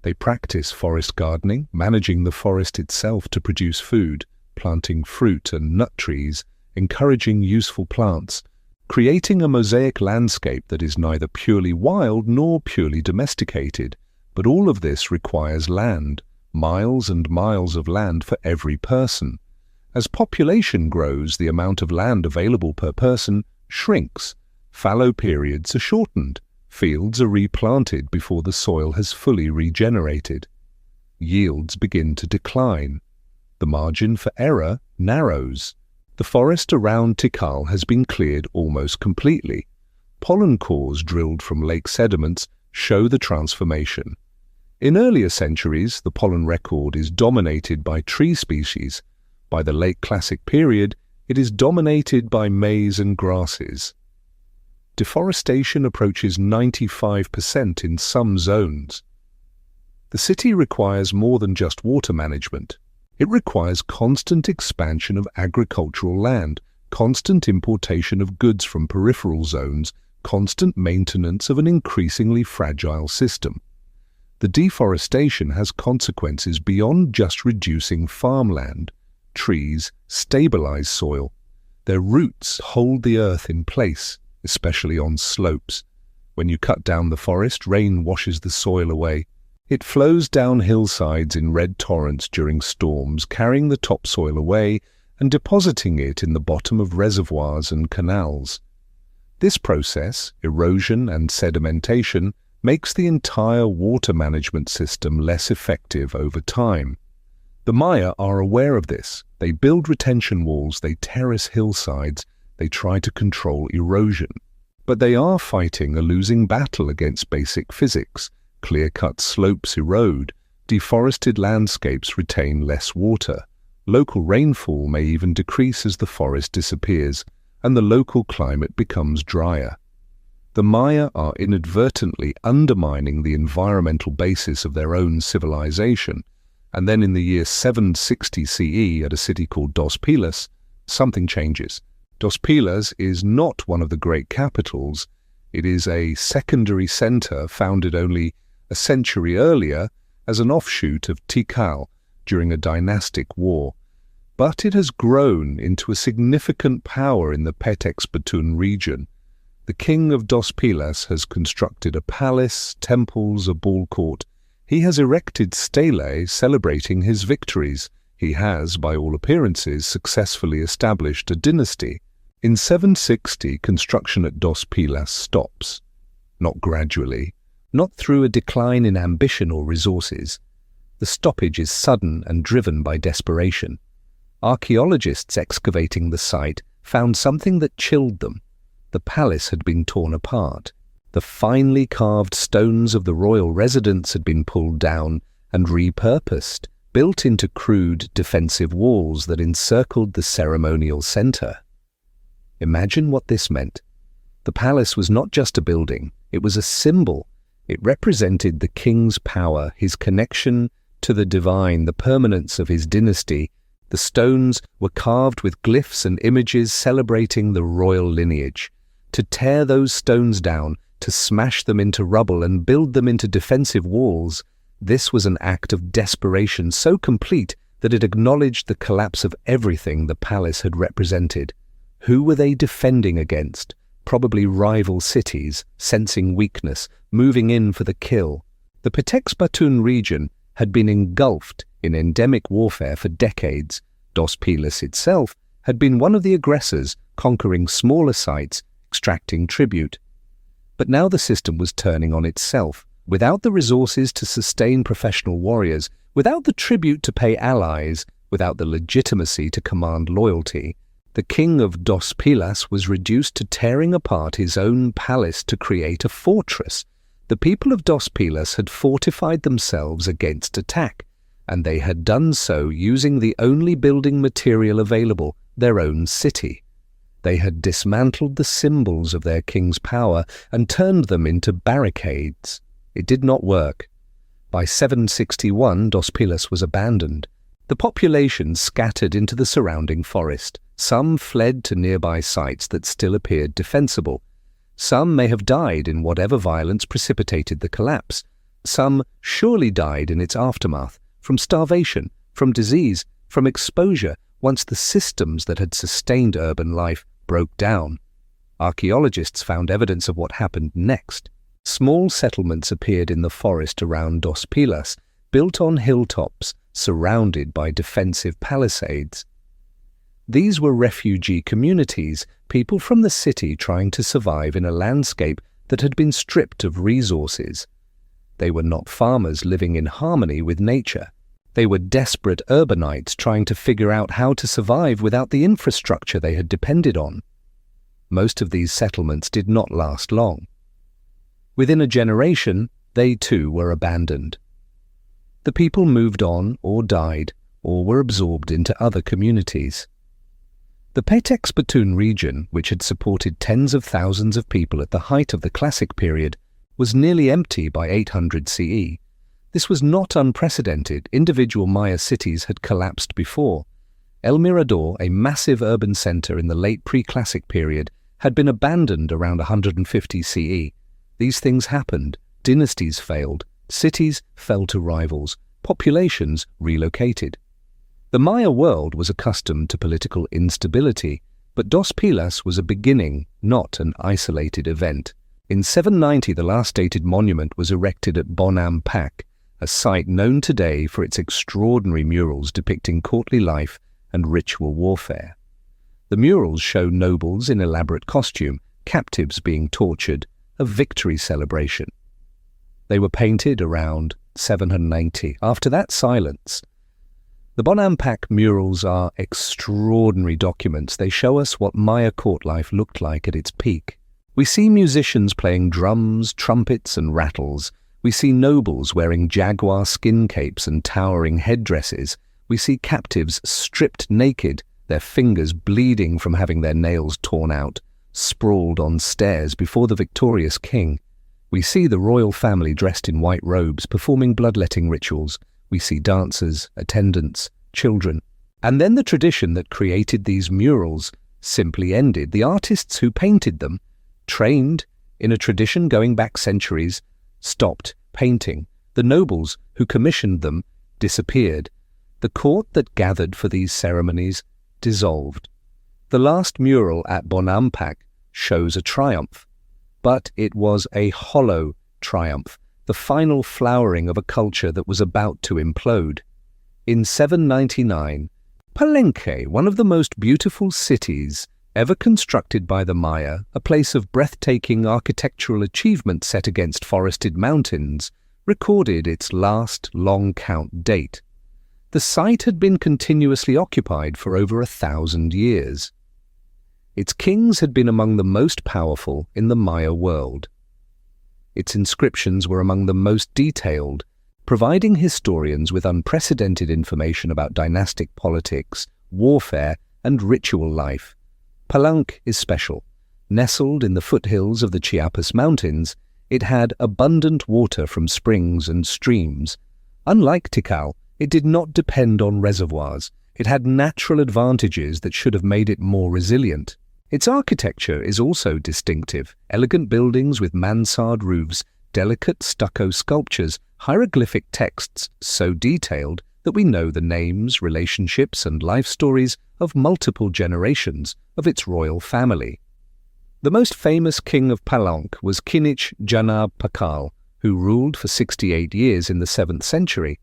S1: They practice forest gardening, managing the forest itself to produce food, planting fruit and nut trees, encouraging useful plants, creating a mosaic landscape that is neither purely wild nor purely domesticated. But all of this requires land, miles and miles of land for every person. As population grows, the amount of land available per person shrinks. Fallow periods are shortened. Fields are replanted before the soil has fully regenerated. Yields begin to decline. The margin for error narrows. The forest around Tikal has been cleared almost completely. Pollen cores drilled from lake sediments show the transformation. In earlier centuries, the pollen record is dominated by tree species. By the late Classic period, it is dominated by maize and grasses. Deforestation approaches 95% in some zones. The city requires more than just water management. It requires constant expansion of agricultural land, constant importation of goods from peripheral zones, constant maintenance of an increasingly fragile system. The deforestation has consequences beyond just reducing farmland. Trees stabilize soil. Their roots hold the earth in place, especially on slopes. When you cut down the forest, rain washes the soil away. It flows down hillsides in red torrents during storms, carrying the topsoil away and depositing it in the bottom of reservoirs and canals. This process, erosion and sedimentation, makes the entire water management system less effective over time. The Maya are aware of this. They build retention walls, they terrace hillsides, they try to control erosion. But they are fighting a losing battle against basic physics. Clear-cut slopes erode, deforested landscapes retain less water. Local rainfall may even decrease as the forest disappears, and the local climate becomes drier. The Maya are inadvertently undermining the environmental basis of their own civilization, and then in the year 760 CE at a city called Dos Pilas, something changes. Dos Pilas is not one of the great capitals. It is a secondary center founded only a century earlier as an offshoot of Tikal during a dynastic war. But it has grown into a significant power in the Petex Batun region. The king of Dos Pilas has constructed a palace, temples, a ball court. He has erected stelae celebrating his victories. He has, by all appearances, successfully established a dynasty. In 760, construction at Dos Pilas stops. Not gradually, not through a decline in ambition or resources. The stoppage is sudden and driven by desperation. Archaeologists excavating the site found something that chilled them. The palace had been torn apart. The finely carved stones of the royal residence had been pulled down and repurposed, built into crude defensive walls that encircled the ceremonial center. Imagine what this meant. The palace was not just a building, it was a symbol. It represented the king's power, his connection to the divine, the permanence of his dynasty. The stones were carved with glyphs and images celebrating the royal lineage. To tear those stones down, to smash them into rubble and build them into defensive walls, this was an act of desperation so complete that it acknowledged the collapse of everything the palace had represented. Who were they defending against? Probably rival cities, sensing weakness, moving in for the kill. The Petex Batun region had been engulfed in endemic warfare for decades. Dos Pilas itself had been one of the aggressors, conquering smaller sites, extracting tribute. But now the system was turning on itself. Without the resources to sustain professional warriors, without the tribute to pay allies, without the legitimacy to command loyalty, the king of Dos Pilas was reduced to tearing apart his own palace to create a fortress. The people of Dos Pilas had fortified themselves against attack, and they had done so using the only building material available, their own city. They had dismantled the symbols of their king's power and turned them into barricades. It did not work. By 761, Dos Pilas was abandoned. The population scattered into the surrounding forest. Some fled to nearby sites that still appeared defensible. Some may have died in whatever violence precipitated the collapse. Some surely died in its aftermath, from starvation, from disease, from exposure, once the systems that had sustained urban life broke down. Archaeologists found evidence of what happened next. Small settlements appeared in the forest around Dos Pilas, built on hilltops, surrounded by defensive palisades. These were refugee communities, people from the city trying to survive in a landscape that had been stripped of resources. They were not farmers living in harmony with nature. They were desperate urbanites trying to figure out how to survive without the infrastructure they had depended on. Most of these settlements did not last long. Within a generation, they too were abandoned. The people moved on or died or were absorbed into other communities. The Petex Batoon region, which had supported tens of thousands of people at the height of the Classic period, was nearly empty by 800 CE. This was not unprecedented. Individual Maya cities had collapsed before. El Mirador, a massive urban center in the late pre-Classic period, had been abandoned around 150 CE. These things happened. Dynasties failed. Cities fell to rivals. Populations relocated. The Maya world was accustomed to political instability, but Dos Pilas was a beginning, not an isolated event. In 790, the last dated monument was erected at Bonam Pak, a site known today for its extraordinary murals depicting courtly life and ritual warfare. The murals show nobles in elaborate costume, captives being tortured, a victory celebration. They were painted around 790. After that, silence. The Bonam Pak murals are extraordinary documents. They show us what Maya court life looked like at its peak. We see musicians playing drums, trumpets, and rattles. We see nobles wearing jaguar skin capes and towering headdresses. We see captives stripped naked, their fingers bleeding from having their nails torn out, sprawled on stairs before the victorious king. We see the royal family dressed in white robes performing bloodletting rituals. We see dancers, attendants, children. And then the tradition that created these murals simply ended. The artists who painted them, trained in a tradition going back centuries, stopped painting. The nobles who commissioned them disappeared. The court that gathered for these ceremonies dissolved. The last mural at Bonam Pak shows a triumph, but it was a hollow triumph, the final flowering of a culture that was about to implode. In 799, Palenque, one of the most beautiful cities ever constructed by the Maya, a place of breathtaking architectural achievement set against forested mountains, recorded its last long count date. The site had been continuously occupied for over 1,000 years. Its kings had been among the most powerful in the Maya world. Its inscriptions were among the most detailed, providing historians with unprecedented information about dynastic politics, warfare, and ritual life. Palenque is special. Nestled in the foothills of the Chiapas Mountains, it had abundant water from springs and streams. Unlike Tikal, it did not depend on reservoirs. It had natural advantages that should have made it more resilient. Its architecture is also distinctive. Elegant buildings with mansard roofs, delicate stucco sculptures, hieroglyphic texts so detailed that we know the names, relationships, and life stories of multiple generations of its royal family. The most famous king of Palenque was Kinich Janab Pakal, who ruled for 68 years in the 7th century.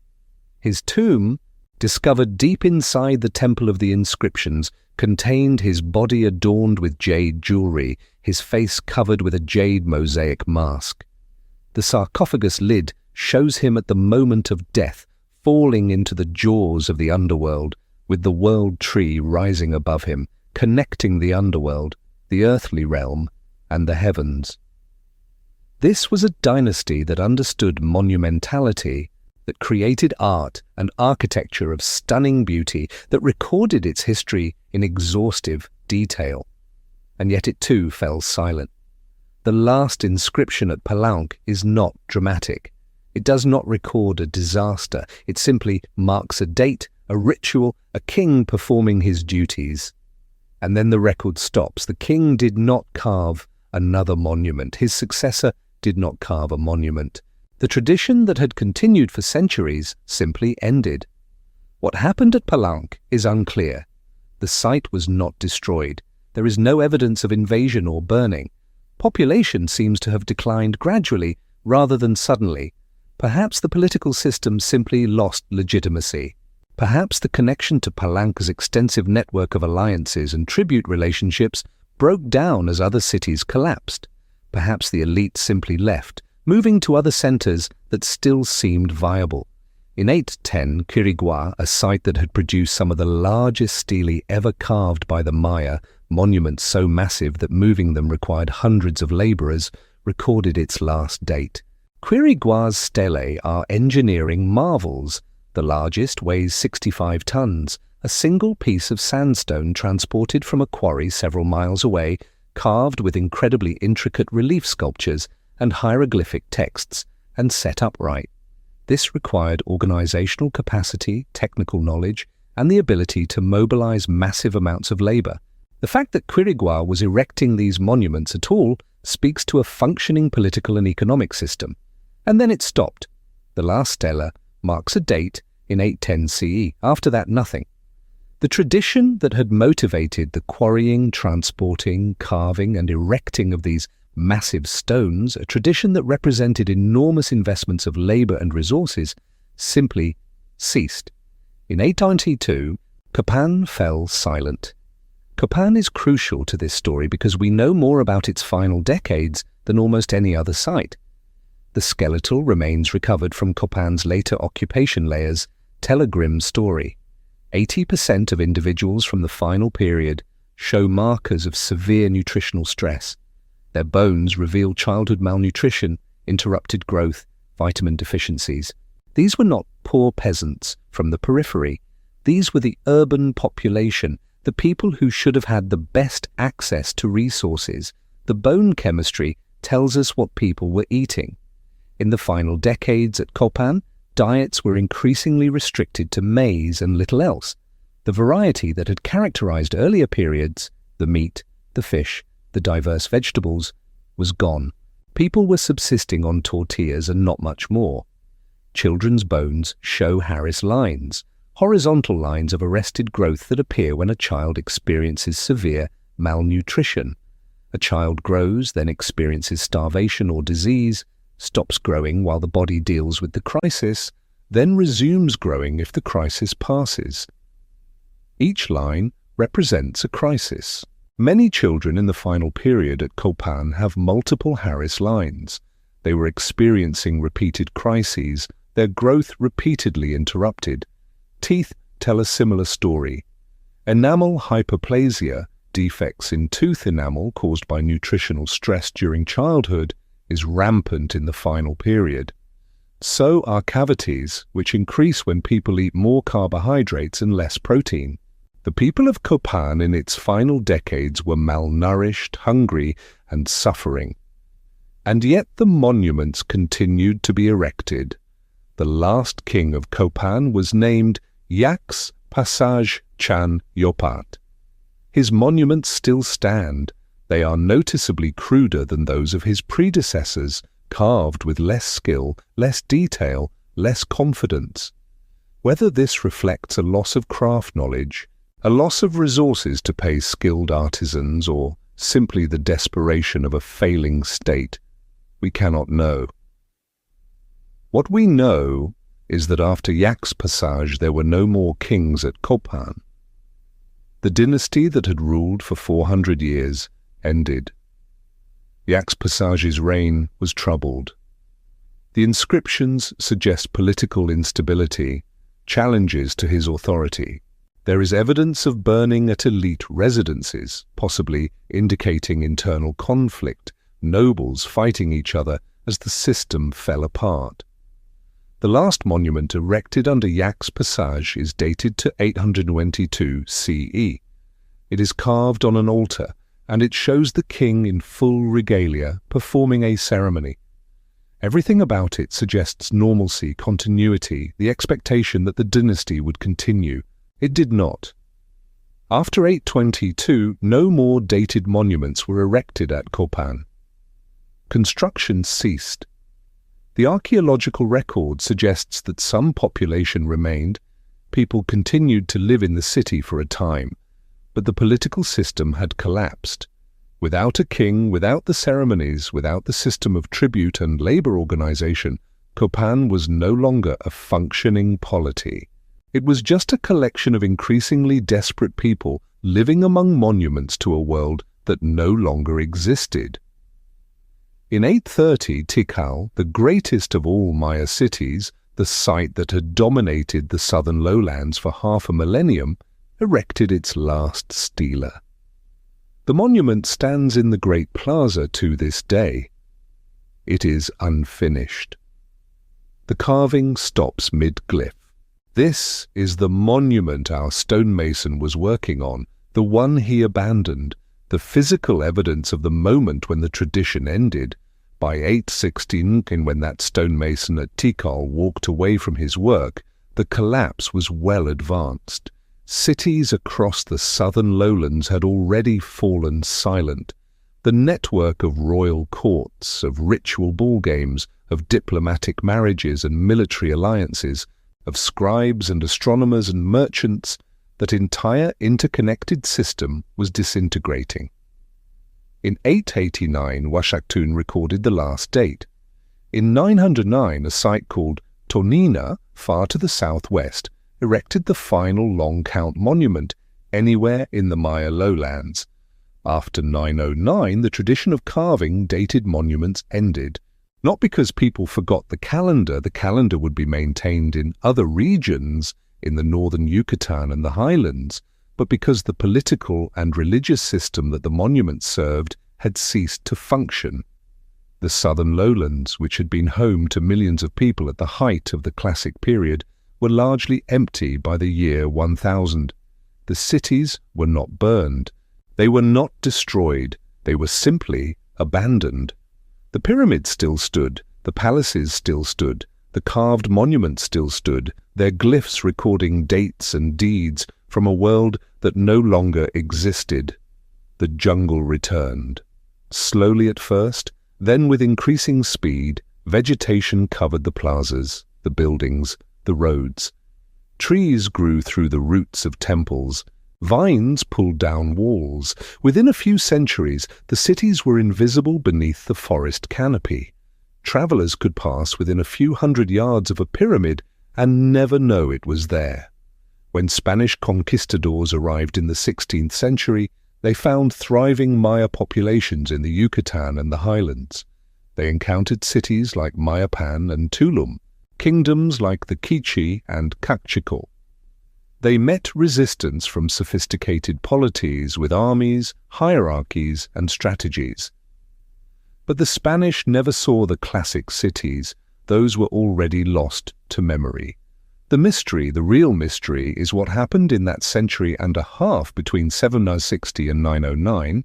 S1: His tomb, discovered deep inside the Temple of the Inscriptions, contained his body adorned with jade jewelry, his face covered with a jade mosaic mask. The sarcophagus lid shows him at the moment of death, falling into the jaws of the underworld, with the world tree rising above him, connecting the underworld, the earthly realm, and the heavens. This was a dynasty that understood monumentality, that created art and architecture of stunning beauty, that recorded its history in exhaustive detail. And yet it too fell silent. The last inscription at Palenque is not dramatic. It does not record a disaster. It simply marks a date, a ritual, a king performing his duties. And then the record stops. The king did not carve another monument. His successor did not carve a monument. The tradition that had continued for centuries simply ended. What happened at Palenque is unclear. The site was not destroyed. There is no evidence of invasion or burning. Population seems to have declined gradually rather than suddenly. Perhaps the political system simply lost legitimacy. Perhaps the connection to Palenque's extensive network of alliances and tribute relationships broke down as other cities collapsed. Perhaps the elite simply left, moving to other centers that still seemed viable. In 810, Quirigua, a site that had produced some of the largest stelae ever carved by the Maya, monuments so massive that moving them required hundreds of laborers, recorded its last date. Quirigua's stelae are engineering marvels. The largest weighs 65 tons, a single piece of sandstone transported from a quarry several miles away, carved with incredibly intricate relief sculptures and hieroglyphic texts, and set upright. This required organizational capacity, technical knowledge, and the ability to mobilize massive amounts of labor. The fact that Quirigua was erecting these monuments at all speaks to a functioning political and economic system. And then it stopped. The last stela marks a date in 810 CE. After that, nothing. The tradition that had motivated the quarrying, transporting, carving, and erecting of these massive stones, a tradition that represented enormous investments of labor and resources, simply ceased. In 892, Copan fell silent. Copan is crucial to this story because we know more about its final decades than almost any other site. The skeletal remains recovered from Copan's later occupation layers tell a grim story. 80% of individuals from the final period show markers of severe nutritional stress. Their bones reveal childhood malnutrition, interrupted growth, vitamin deficiencies. These were not poor peasants from the periphery. These were the urban population, the people who should have had the best access to resources. The bone chemistry tells us what people were eating. In the final decades at Copan, diets were increasingly restricted to maize and little else. The variety that had characterized earlier periods, the meat, the fish, the diverse vegetables, was gone. People were subsisting on tortillas and not much more. Children's bones show Harris lines, horizontal lines of arrested growth that appear when a child experiences severe malnutrition. A child grows, then experiences starvation or disease, stops growing while the body deals with the crisis, then resumes growing if the crisis passes. Each line represents a crisis. Many children in the final period at Copan have multiple Harris lines. They were experiencing repeated crises, their growth repeatedly interrupted. Teeth tell a similar story. Enamel hyperplasia, defects in tooth enamel caused by nutritional stress during childhood, is rampant in the final period. So are cavities, which increase when people eat more carbohydrates and less protein. The people of Copan in its final decades were malnourished, hungry, and suffering. And yet the monuments continued to be erected. The last king of Copan was named Yaks Passage Chan Yopat. His monuments still stand. They are noticeably cruder than those of his predecessors, carved with less skill, less detail, less confidence. Whether this reflects a loss of craft knowledge, a loss of resources to pay skilled artisans, or simply the desperation of a failing state, we cannot know. What we know is that after Yaks' passage there were no more kings at Copan. The dynasty that had ruled for 400 years ended. Yaxpasage's reign was troubled. The inscriptions suggest political instability, challenges to his authority. There is evidence of burning at elite residences, possibly indicating internal conflict, nobles fighting each other as the system fell apart. The last monument erected under Yaxpasage is dated to 822 CE. It is carved on an altar, and it shows the king in full regalia performing a ceremony. Everything about it suggests normalcy, continuity, the expectation that the dynasty would continue. It did not. After 822, no more dated monuments were erected at Copan. Construction ceased. The archaeological record suggests that some population remained. People continued to live in the city for a time, but the political system had collapsed. Without a king, without the ceremonies, without the system of tribute and labor organization, Copan was no longer a functioning polity. It was just a collection of increasingly desperate people living among monuments to a world that no longer existed. In 830, Tikal, the greatest of all Maya cities, the site that had dominated the southern lowlands for half a millennium, erected its last stela. The monument stands in the Great Plaza to this day. It is unfinished. The carving stops mid-glyph. This is the monument our stonemason was working on, the one he abandoned, the physical evidence of the moment when the tradition ended. By 816, when that stonemason at Tikal walked away from his work, the collapse was well advanced. Cities across the southern lowlands had already fallen silent. The network of royal courts, of ritual ball games, of diplomatic marriages and military alliances, of scribes and astronomers and merchants, that entire interconnected system was disintegrating. In 889, Washaktun recorded the last date. In 909, a site called Tonina, far to the southwest, erected the final long-count monument anywhere in the Maya lowlands. After 909, the tradition of carving dated monuments ended. Not because people forgot the calendar would be maintained in other regions in the northern Yucatan and the highlands, but because the political and religious system that the monuments served had ceased to function. The southern lowlands, which had been home to millions of people at the height of the classic period, were largely empty by the year 1000. The cities were not burned. They were not destroyed. They were simply abandoned. The pyramids still stood, the palaces still stood, the carved monuments still stood, their glyphs recording dates and deeds from a world that no longer existed. The jungle returned. Slowly at first, then with increasing speed, vegetation covered the plazas, the buildings, the roads. Trees grew through the roots of temples. Vines pulled down walls. Within a few centuries, the cities were invisible beneath the forest canopy. Travelers could pass within a few hundred yards of a pyramid and never know it was there. When Spanish conquistadors arrived in the 16th century, they found thriving Maya populations in the Yucatan and the highlands. They encountered cities like Mayapan and Tulum, kingdoms like the Quiche and Kaqchikel. They met resistance from sophisticated polities with armies, hierarchies, and strategies. But the Spanish never saw the classic cities. Those were already lost to memory. The mystery, the real mystery, is what happened in that century and a half between 760 and 909.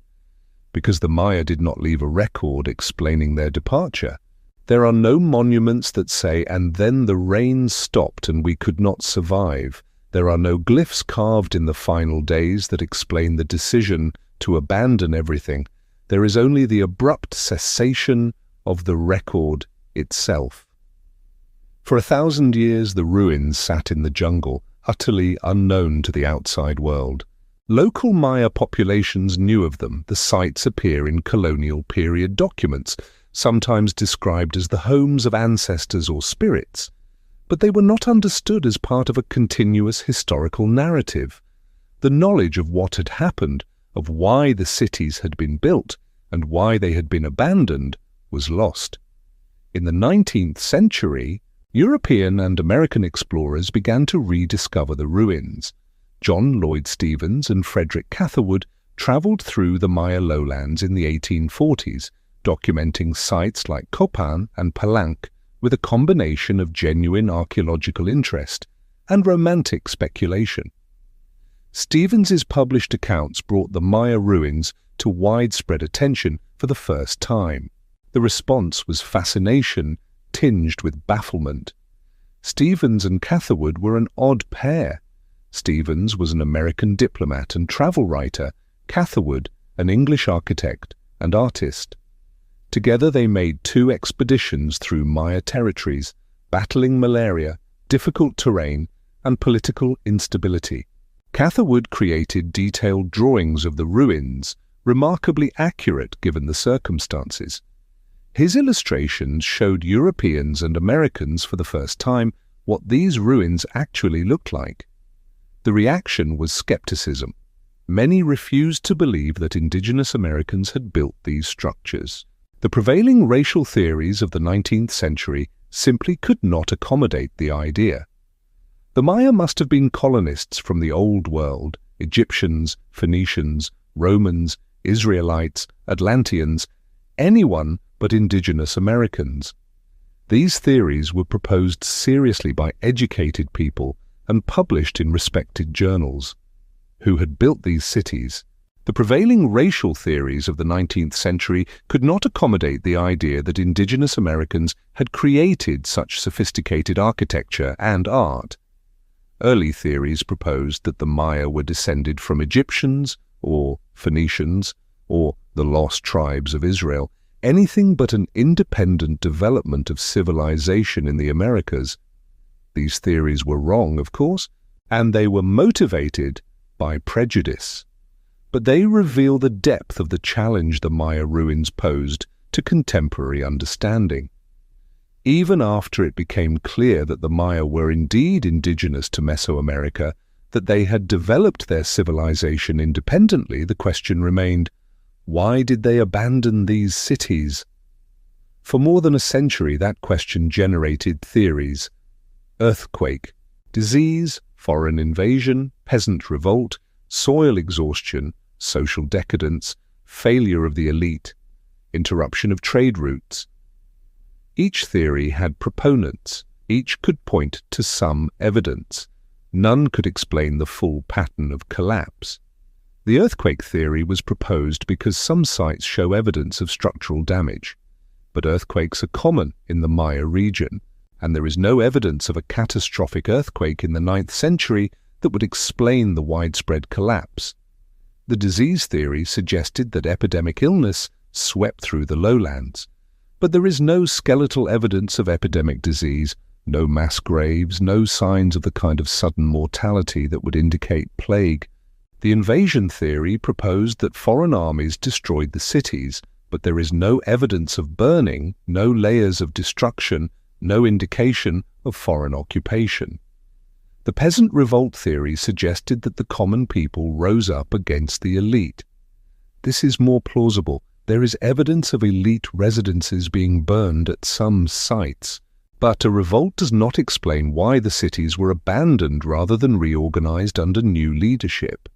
S1: Because the Maya did not leave a record explaining their departure, there are no monuments that say, "and then the rain stopped and we could not survive." There are no glyphs carved in the final days that explain the decision to abandon everything. There is only the abrupt cessation of the record itself. For 1,000 years the ruins sat in the jungle, utterly unknown to the outside world. Local Maya populations knew of them. The sites appear in colonial period documents, sometimes described as the homes of ancestors or spirits. But they were not understood as part of a continuous historical narrative. The knowledge of what had happened, of why the cities had been built and why they had been abandoned, was lost. In the 19th century, European and American explorers began to rediscover the ruins. John Lloyd Stephens and Frederick Catherwood travelled through the Maya lowlands in the 1840s, documenting sites like Copan and Palenque with a combination of genuine archaeological interest and romantic speculation. Stephens's published accounts brought the Maya ruins to widespread attention for the first time. The response was fascination tinged with bafflement. Stephens and Catherwood were an odd pair. Stephens was an American diplomat and travel writer, Catherwood an English architect and artist. Together they made 2 expeditions through Maya territories, battling malaria, difficult terrain, and political instability. Catherwood created detailed drawings of the ruins, remarkably accurate given the circumstances. His illustrations showed Europeans and Americans for the first time what these ruins actually looked like. The reaction was skepticism. Many refused to believe that indigenous Americans had built these structures. The prevailing racial theories of the 19th century simply could not accommodate the idea. The Maya must have been colonists from the Old World, Egyptians, Phoenicians, Romans, Israelites, Atlanteans, anyone but indigenous Americans. These theories were proposed seriously by educated people and published in respected journals. Who had built these cities? The prevailing racial theories of the 19th century could not accommodate the idea that indigenous Americans had created such sophisticated architecture and art. Early theories proposed that the Maya were descended from Egyptians or Phoenicians or the lost tribes of Israel, anything but an independent development of civilization in the Americas. These theories were wrong, of course, and they were motivated by prejudice. But they reveal the depth of the challenge the Maya ruins posed to contemporary understanding. Even after it became clear that the Maya were indeed indigenous to Mesoamerica, that they had developed their civilization independently, the question remained, why did they abandon these cities? For more than a century, that question generated theories. Earthquake, disease, foreign invasion, peasant revolt, soil exhaustion, social decadence, failure of the elite, interruption of trade routes. Each theory had proponents. Each could point to some evidence. None could explain the full pattern of collapse. The earthquake theory was proposed because some sites show evidence of structural damage. But earthquakes are common in the Maya region, and there is no evidence of a catastrophic earthquake in the 9th century that would explain the widespread collapse. The disease theory suggested that epidemic illness swept through the lowlands. But there is no skeletal evidence of epidemic disease, no mass graves, no signs of the kind of sudden mortality that would indicate plague. The invasion theory proposed that foreign armies destroyed the cities, but there is no evidence of burning, no layers of destruction, no indication of foreign occupation. The peasant revolt theory suggested that the common people rose up against the elite. This is more plausible. There is evidence of elite residences being burned at some sites, but a revolt does not explain why the cities were abandoned rather than reorganized under new leadership.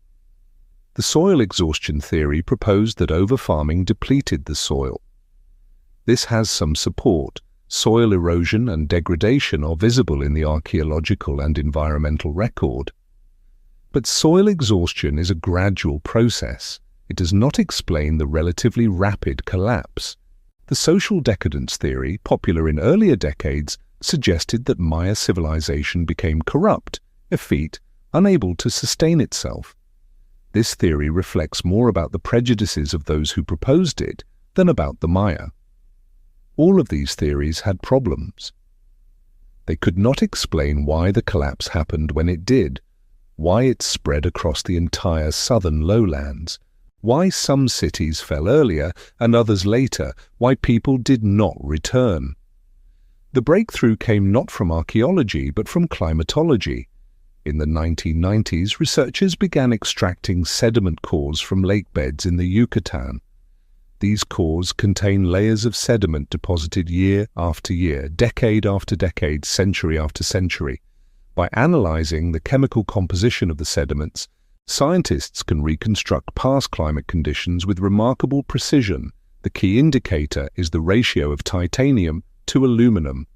S1: The soil exhaustion theory proposed that overfarming depleted the soil. This has some support. Soil erosion and degradation are visible in the archaeological and environmental record. But soil exhaustion is a gradual process. It does not explain the relatively rapid collapse. The social decadence theory, popular in earlier decades, suggested that Maya civilization became corrupt, effete, unable to sustain itself. This theory reflects more about the prejudices of those who proposed it than about the Maya. All of these theories had problems. They could not explain why the collapse happened when it did, why it spread across the entire southern lowlands, why some cities fell earlier and others later, why people did not return. The breakthrough came not from archaeology but from climatology. In the 1990s, researchers began extracting sediment cores from lake beds in the Yucatan. These cores contain layers of sediment deposited year after year, decade after decade, century after century. By analyzing the chemical composition of the sediments, scientists can reconstruct past climate conditions with remarkable precision. The key indicator is the ratio of titanium to aluminum.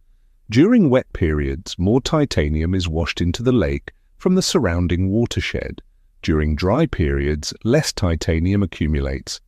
S1: During wet periods, more titanium is washed into the lake from the surrounding watershed. During dry periods, less titanium accumulates.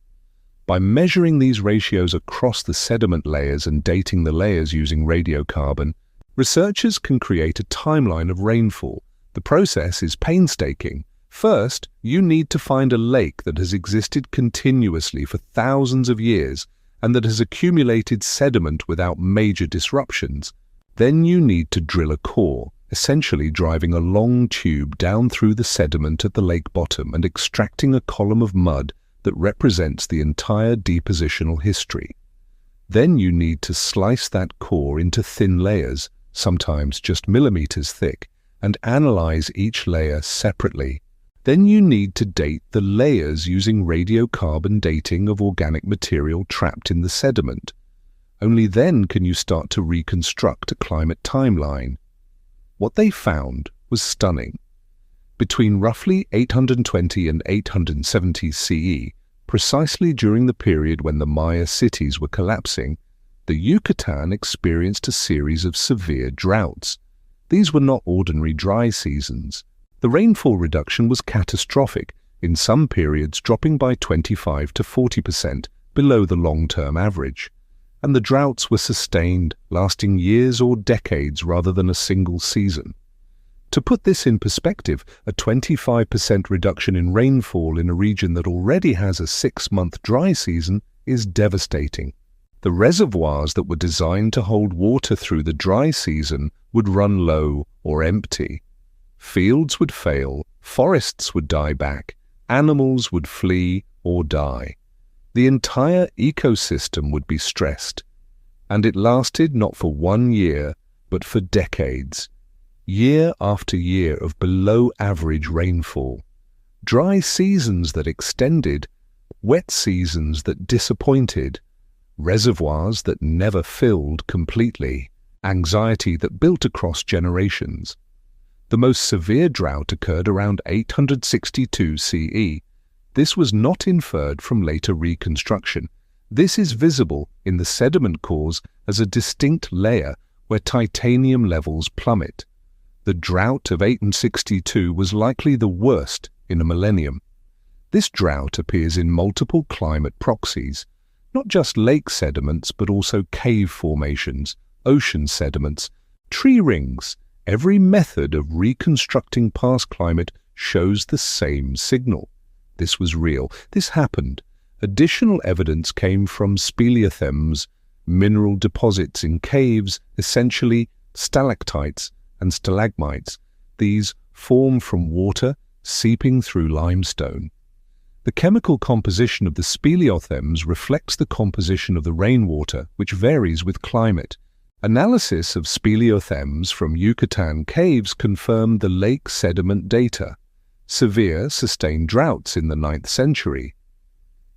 S1: By measuring these ratios across the sediment layers and dating the layers using radiocarbon, researchers can create a timeline of rainfall. The process is painstaking. First, you need to find a lake that has existed continuously for thousands of years and that has accumulated sediment without major disruptions. Then you need to drill a core, essentially driving a long tube down through the sediment at the lake bottom and extracting a column of mud that represents the entire depositional history. Then you need to slice that core into thin layers, sometimes just millimeters thick, and analyze each layer separately. Then you need to date the layers using radiocarbon dating of organic material trapped in the sediment. Only then can you start to reconstruct a climate timeline. What they found was stunning. Between roughly 820 and 870 CE, precisely during the period when the Maya cities were collapsing, the Yucatan experienced a series of severe droughts. These were not ordinary dry seasons. The rainfall reduction was catastrophic, in some periods dropping by 25 to 40% below the long-term average. And the droughts were sustained, lasting years or decades rather than a single season. To put this in perspective, a 25% reduction in rainfall in a region that already has a 6-month dry season is devastating. The reservoirs that were designed to hold water through the dry season would run low or empty. Fields would fail, forests would die back, animals would flee or die. The entire ecosystem would be stressed. And it lasted not for 1 year, but for decades. Year after year of below-average rainfall. Dry seasons that extended, wet seasons that disappointed, reservoirs that never filled completely, anxiety that built across generations. The most severe drought occurred around 862 CE. This was not inferred from later reconstruction. This is visible in the sediment cores as a distinct layer where titanium levels plummet. The drought of 862 was likely the worst in a millennium. This drought appears in multiple climate proxies, not just lake sediments but also cave formations, ocean sediments, tree rings. Every method of reconstructing past climate shows the same signal. This was real. This happened. Additional evidence came from speleothems, mineral deposits in caves, essentially stalactites and stalagmites. These form from water seeping through limestone. The chemical composition of the speleothems reflects the composition of the rainwater, which varies with climate. Analysis of speleothems from Yucatan caves confirmed the lake sediment data. Severe, sustained droughts in the 9th century.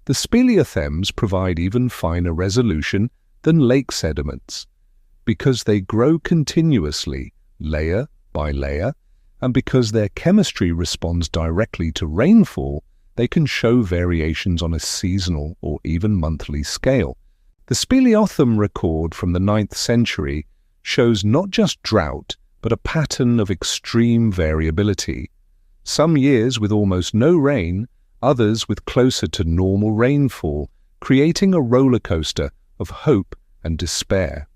S1: The speleothems provide even finer resolution than lake sediments. Because they grow continuously, layer by layer, and because their chemistry responds directly to rainfall, they can show variations on a seasonal or even monthly scale. The speleothem record from the 9th century shows not just drought, but a pattern of extreme variability. Some years with almost no rain, others with closer to normal rainfall, creating a roller coaster of hope and despair.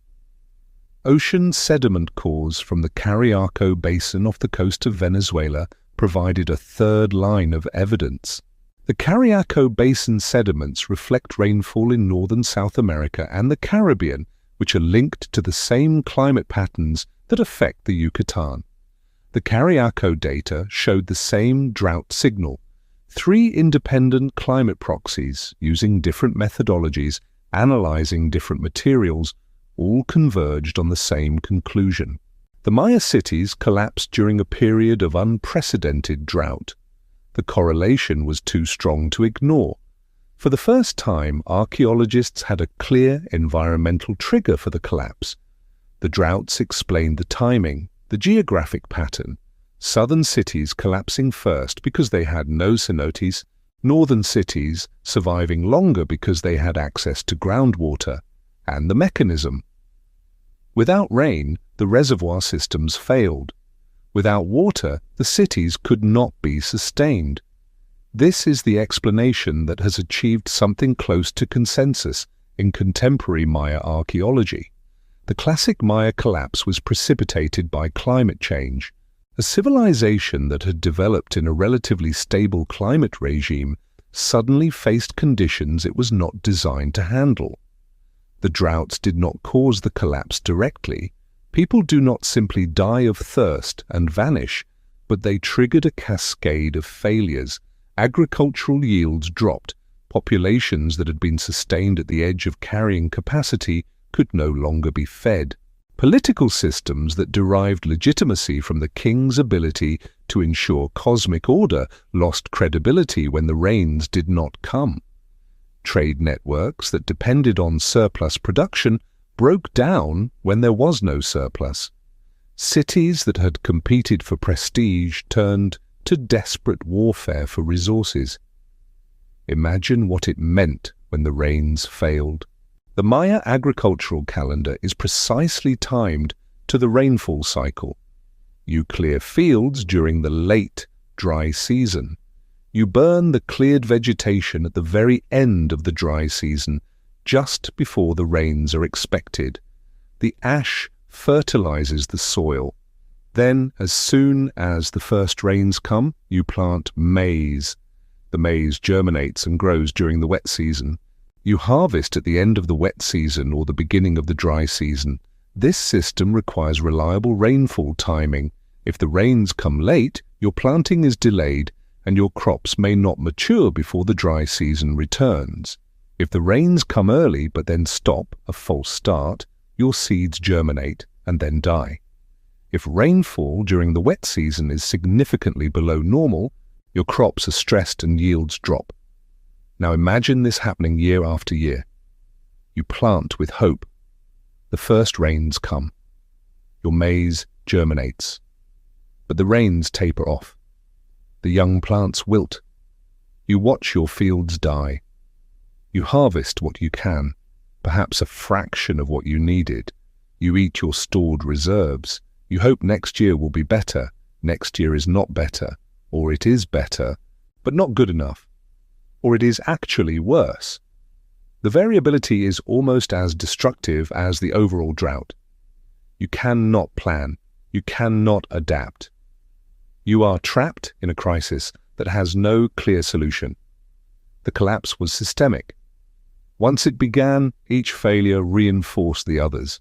S1: Ocean sediment cores from the Cariaco Basin off the coast of Venezuela provided a third line of evidence. The Cariaco Basin sediments reflect rainfall in northern South America and the Caribbean, which are linked to the same climate patterns that affect the Yucatan. The Cariaco data showed the same drought signal. 3 independent climate proxies, using different methodologies, analyzing different materials, all converged on the same conclusion. The Maya cities collapsed during a period of unprecedented drought. The correlation was too strong to ignore. For the first time, archaeologists had a clear environmental trigger for the collapse. The droughts explained the timing, the geographic pattern. Southern cities collapsing first because they had no cenotes, northern cities surviving longer because they had access to groundwater, and the mechanism. Without rain, the reservoir systems failed. Without water, the cities could not be sustained. This is the explanation that has achieved something close to consensus in contemporary Maya archaeology. The classic Maya collapse was precipitated by climate change. A civilization that had developed in a relatively stable climate regime suddenly faced conditions it was not designed to handle. The droughts did not cause the collapse directly. People do not simply die of thirst and vanish, but they triggered a cascade of failures. Agricultural yields dropped. Populations that had been sustained at the edge of carrying capacity could no longer be fed. Political systems that derived legitimacy from the king's ability to ensure cosmic order lost credibility when the rains did not come. Trade networks that depended on surplus production broke down when there was no surplus. Cities that had competed for prestige turned to desperate warfare for resources. Imagine what it meant when the rains failed. The Maya agricultural calendar is precisely timed to the rainfall cycle. You clear fields during the late, dry season. You burn the cleared vegetation at the very end of the dry season, just before the rains are expected. The ash fertilizes the soil. Then, as soon as the first rains come, you plant maize. The maize germinates and grows during the wet season. You harvest at the end of the wet season or the beginning of the dry season. This system requires reliable rainfall timing. If the rains come late, your planting is delayed and your crops may not mature before the dry season returns. If the rains come early but then stop, a false start, your seeds germinate and then die. If rainfall during the wet season is significantly below normal, your crops are stressed and yields drop. Now imagine this happening year after year. You plant with hope. The first rains come. Your maize germinates. But the rains taper off. The young plants wilt. You watch your fields die. You harvest what you can, perhaps a fraction of what you needed. You eat your stored reserves. You hope next year will be better. Next year is not better, or it is better, but not good enough, or it is actually worse. The variability is almost as destructive as the overall drought. You cannot plan. You cannot adapt. You are trapped in a crisis that has no clear solution. The collapse was systemic. Once it began, each failure reinforced the others.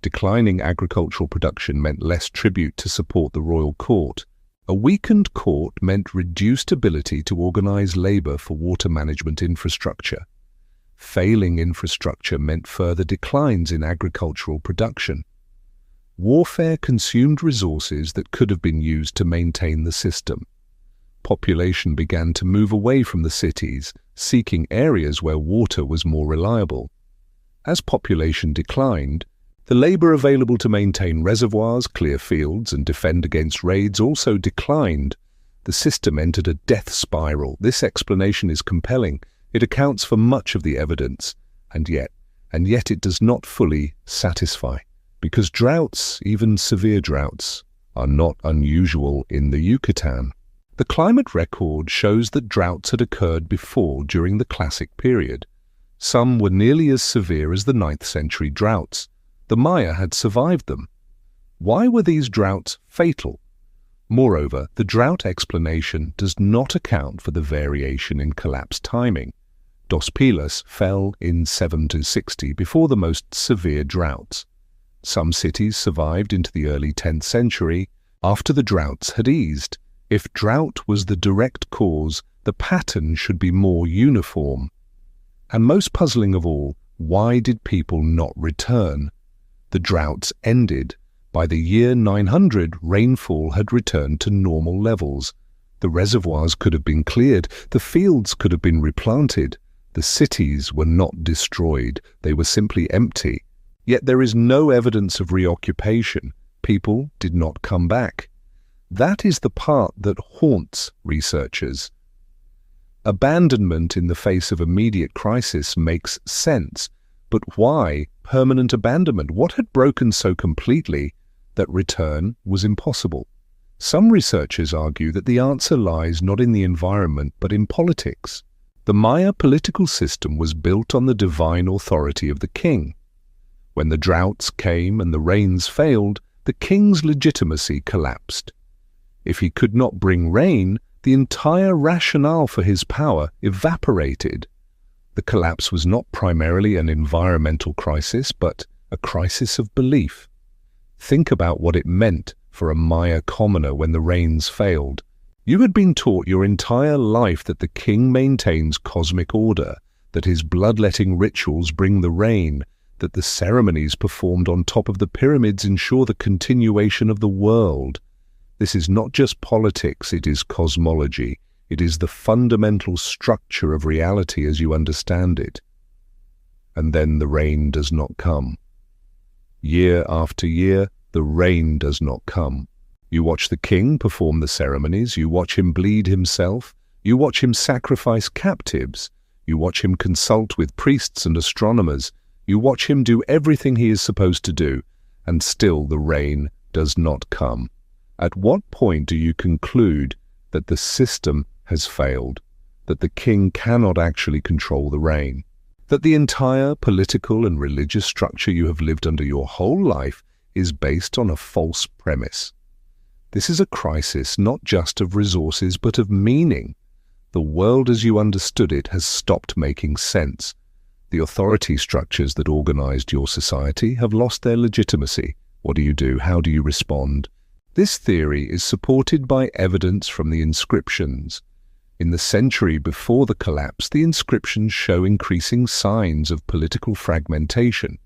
S1: Declining agricultural production meant less tribute to support the royal court. A weakened court meant reduced ability to organize labor for water management infrastructure. Failing infrastructure meant further declines in agricultural production. Warfare consumed resources that could have been used to maintain the system. Population began to move away from the cities, seeking areas where water was more reliable. As population declined, the labor available to maintain reservoirs, clear fields, and defend against raids also declined. The system entered a death spiral. This explanation is compelling. It accounts for much of the evidence, and yet it does not fully satisfy. Because droughts, even severe droughts, are not unusual in the Yucatan. The climate record shows that droughts had occurred before during the Classic period. Some were nearly as severe as the 9th century droughts. The Maya had survived them. Why were these droughts fatal? Moreover, the drought explanation does not account for the variation in collapse timing. Dos Pilas fell in 760 before the most severe droughts. Some cities survived into the early 10th century after the droughts had eased. If drought was the direct cause, the pattern should be more uniform. And most puzzling of all, why did people not return? The droughts ended, By the year 900, rainfall had returned to normal levels. The reservoirs could have been cleared, the fields could have been replanted. The cities were not destroyed, they were simply empty. Yet there is no evidence of reoccupation. People did not come back. That is the part that haunts researchers. Abandonment in the face of immediate crisis makes sense, but why permanent abandonment? What had broken so completely that return was impossible? Some researchers argue that the answer lies not in the environment but in politics. The Maya political system was built on the divine authority of the king. When the droughts came and the rains failed, the king's legitimacy collapsed. If he could not bring rain, the entire rationale for his power evaporated. The collapse was not primarily an environmental crisis, but a crisis of belief. Think about what it meant for a Maya commoner when the rains failed. You had been taught your entire life that the king maintains cosmic order, that his bloodletting rituals bring the rain, that the ceremonies performed on top of the pyramids ensure the continuation of the world. This is not just politics, it is cosmology. It is the fundamental structure of reality as you understand it. And then the rain does not come. Year after year, the rain does not come. You watch the king perform the ceremonies, you watch him bleed himself, you watch him sacrifice captives, you watch him consult with priests and astronomers, you watch him do everything he is supposed to do, and still the rain does not come. At what point do you conclude that the system has failed, that the king cannot actually control the rain, that the entire political and religious structure you have lived under your whole life is based on a false premise? This is a crisis not just of resources but of meaning. The world as you understood it has stopped making sense. The authority structures that organized your society have lost their legitimacy. What do you do? How do you respond? This theory is supported by evidence from the inscriptions. In the century before the collapse, the inscriptions show increasing signs of political fragmentation.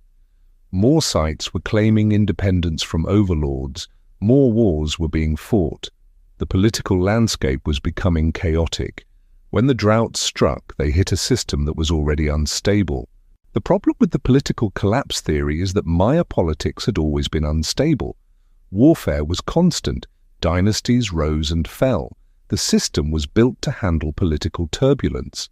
S1: More sites were claiming independence from overlords, more wars were being fought. The political landscape was becoming chaotic. When the drought struck, they hit a system that was already unstable. The problem with the political collapse theory is that Maya politics had always been unstable. Warfare was constant, dynasties rose and fell. The system was built to handle political turbulence.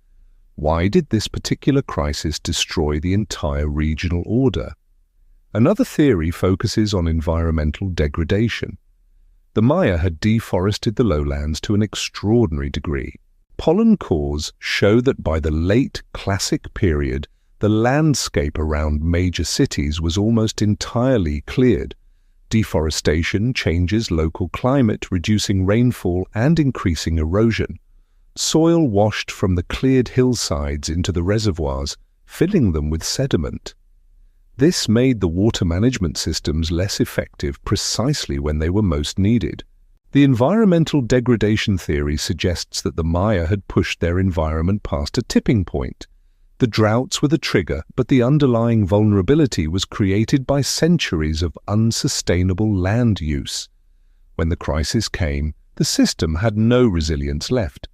S1: Why did this particular crisis destroy the entire regional order? Another theory focuses on environmental degradation. The Maya had deforested the lowlands to an extraordinary degree. Pollen cores show that by the late Classic period, the landscape around major cities was almost entirely cleared. Deforestation changes local climate, reducing rainfall and increasing erosion. Soil washed from the cleared hillsides into the reservoirs, filling them with sediment. This made the water management systems less effective precisely when they were most needed. The environmental degradation theory suggests that the Maya had pushed their environment past a tipping point. The droughts were the trigger, but the underlying vulnerability was created by centuries of unsustainable land use. When the crisis came, the system had no resilience left.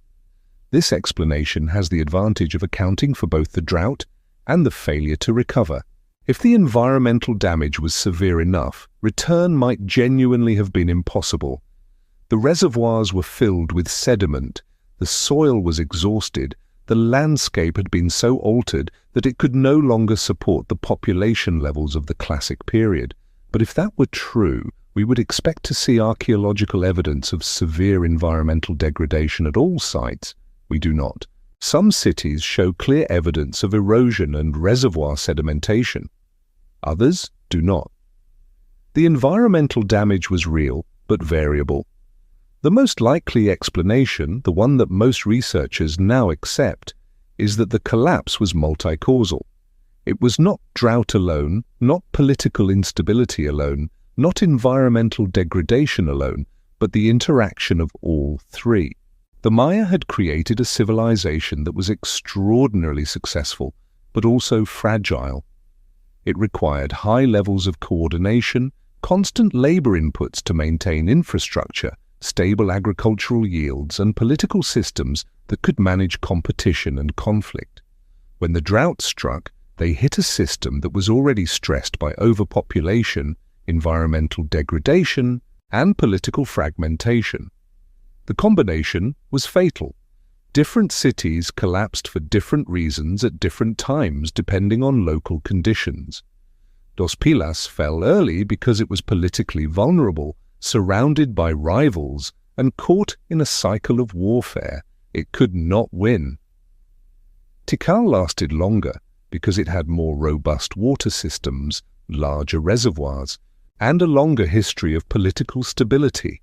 S1: This explanation has the advantage of accounting for both the drought and the failure to recover. If the environmental damage was severe enough, return might genuinely have been impossible. The reservoirs were filled with sediment, the soil was exhausted, the landscape had been so altered that it could no longer support the population levels of the Classic period. But if that were true, we would expect to see archaeological evidence of severe environmental degradation at all sites. We do not. Some cities show clear evidence of erosion and reservoir sedimentation. Others do not. The environmental damage was real, but variable. The most likely explanation, the one that most researchers now accept, is that the collapse was multi-causal. It was not drought alone, not political instability alone, not environmental degradation alone, but the interaction of all three. The Maya had created a civilization that was extraordinarily successful, but also fragile. It required high levels of coordination, constant labor inputs to maintain infrastructure, stable agricultural yields, and political systems that could manage competition and conflict. When the drought struck, they hit a system that was already stressed by overpopulation, environmental degradation, and political fragmentation. The combination was fatal. Different cities collapsed for different reasons at different times depending on local conditions. Dos Pilas fell early because it was politically vulnerable, surrounded by rivals, and caught in a cycle of warfare. It could not win. Tikal lasted longer because it had more robust water systems, larger reservoirs, and a longer history of political stability.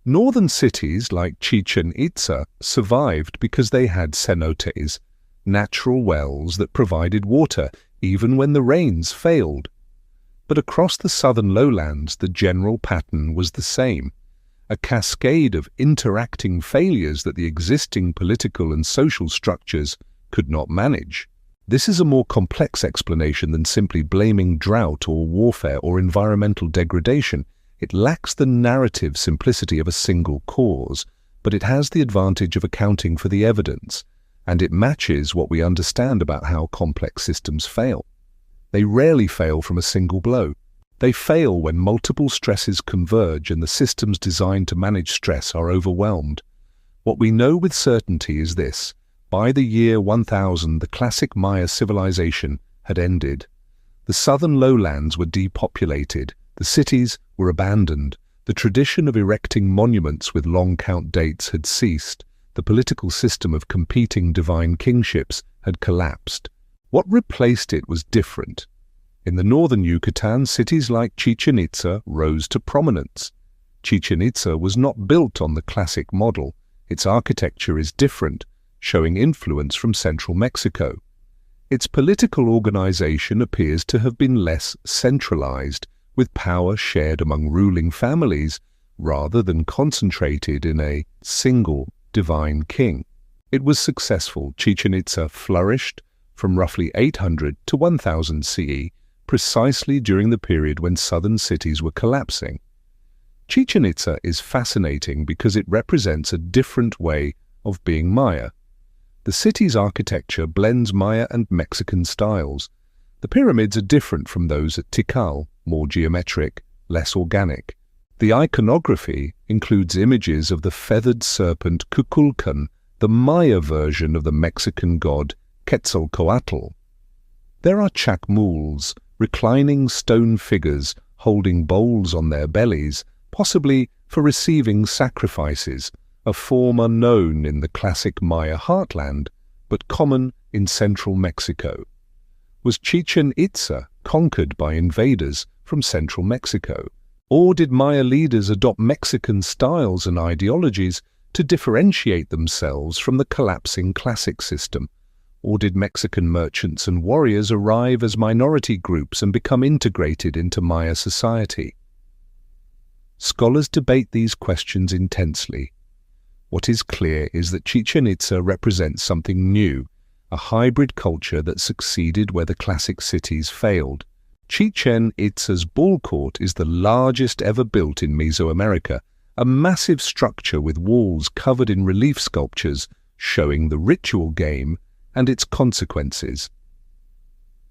S1: Northern cities like Chichen Itza survived because they had cenotes, natural wells that provided water even when the rains failed. But across the southern lowlands, the general pattern was the same, a cascade of interacting failures that the existing political and social structures could not manage. This is a more complex explanation than simply blaming drought or warfare or environmental degradation. It lacks the narrative simplicity of a single cause, but it has the advantage of accounting for the evidence, and it matches what we understand about how complex systems fail. They rarely fail from a single blow. They fail when multiple stresses converge and the systems designed to manage stress are overwhelmed. What we know with certainty is this: by the year 1000, the classic Maya civilization had ended. The southern lowlands were depopulated, the cities were abandoned, the tradition of erecting monuments with long count dates had ceased, the political system of competing divine kingships had collapsed. What replaced it was different. In the northern Yucatan, cities like Chichen Itza rose to prominence. Chichen Itza was not built on the classic model. Its architecture is different, showing influence from central Mexico. Its political organization appears to have been less centralized, with power shared among ruling families rather than concentrated in a single divine king. It was successful. Chichen Itza flourished from roughly 800 to 1000 CE, precisely during the period when southern cities were collapsing. Chichen Itza is fascinating because it represents a different way of being Maya. The city's architecture blends Maya and Mexican styles. The pyramids are different from those at Tikal, more geometric, less organic. The iconography includes images of the feathered serpent Kukulkan, the Maya version of the Mexican god Quetzalcoatl. There are chacmuls, reclining stone figures holding bowls on their bellies, possibly for receiving sacrifices, a form unknown in the classic Maya heartland, but common in central Mexico. Was Chichen Itza conquered by invaders from central Mexico? Or did Maya leaders adopt Mexican styles and ideologies to differentiate themselves from the collapsing classic system? Or did Mexican merchants and warriors arrive as minority groups and become integrated into Maya society? Scholars debate these questions intensely. What is clear is that Chichen Itza represents something new, a hybrid culture that succeeded where the classic cities failed. Chichen Itza's ball court is the largest ever built in Mesoamerica, a massive structure with walls covered in relief sculptures showing the ritual game and its consequences.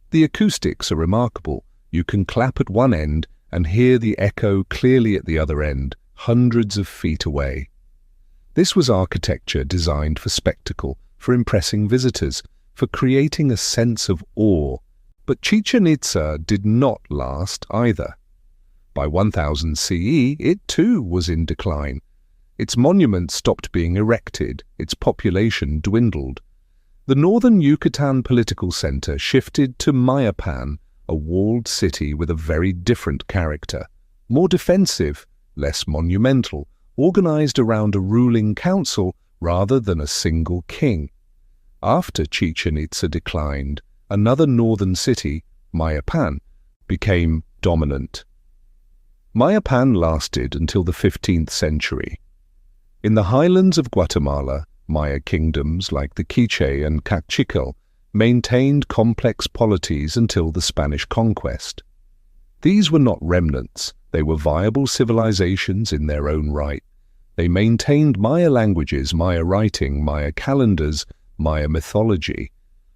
S1: The acoustics are remarkable. You can clap at one end and hear the echo clearly at the other end, hundreds of feet away. This was architecture designed for spectacle, for impressing visitors, for creating a sense of awe. But Chichen Itza did not last either. By 1000 CE, it too was in decline. Its monuments stopped being erected, its population dwindled. The northern Yucatan political center shifted to Mayapan, a walled city with a very different character, more defensive, less monumental, organized around a ruling council rather than a single king. After Chichen Itza declined, another northern city, Mayapan, became dominant. Mayapan lasted until the 15th century. In the highlands of Guatemala, Maya kingdoms like the Quiche and Kaqchikel maintained complex polities until the Spanish conquest. These were not remnants, they were viable civilizations in their own right. They maintained Maya languages, Maya writing, Maya calendars, Maya mythology,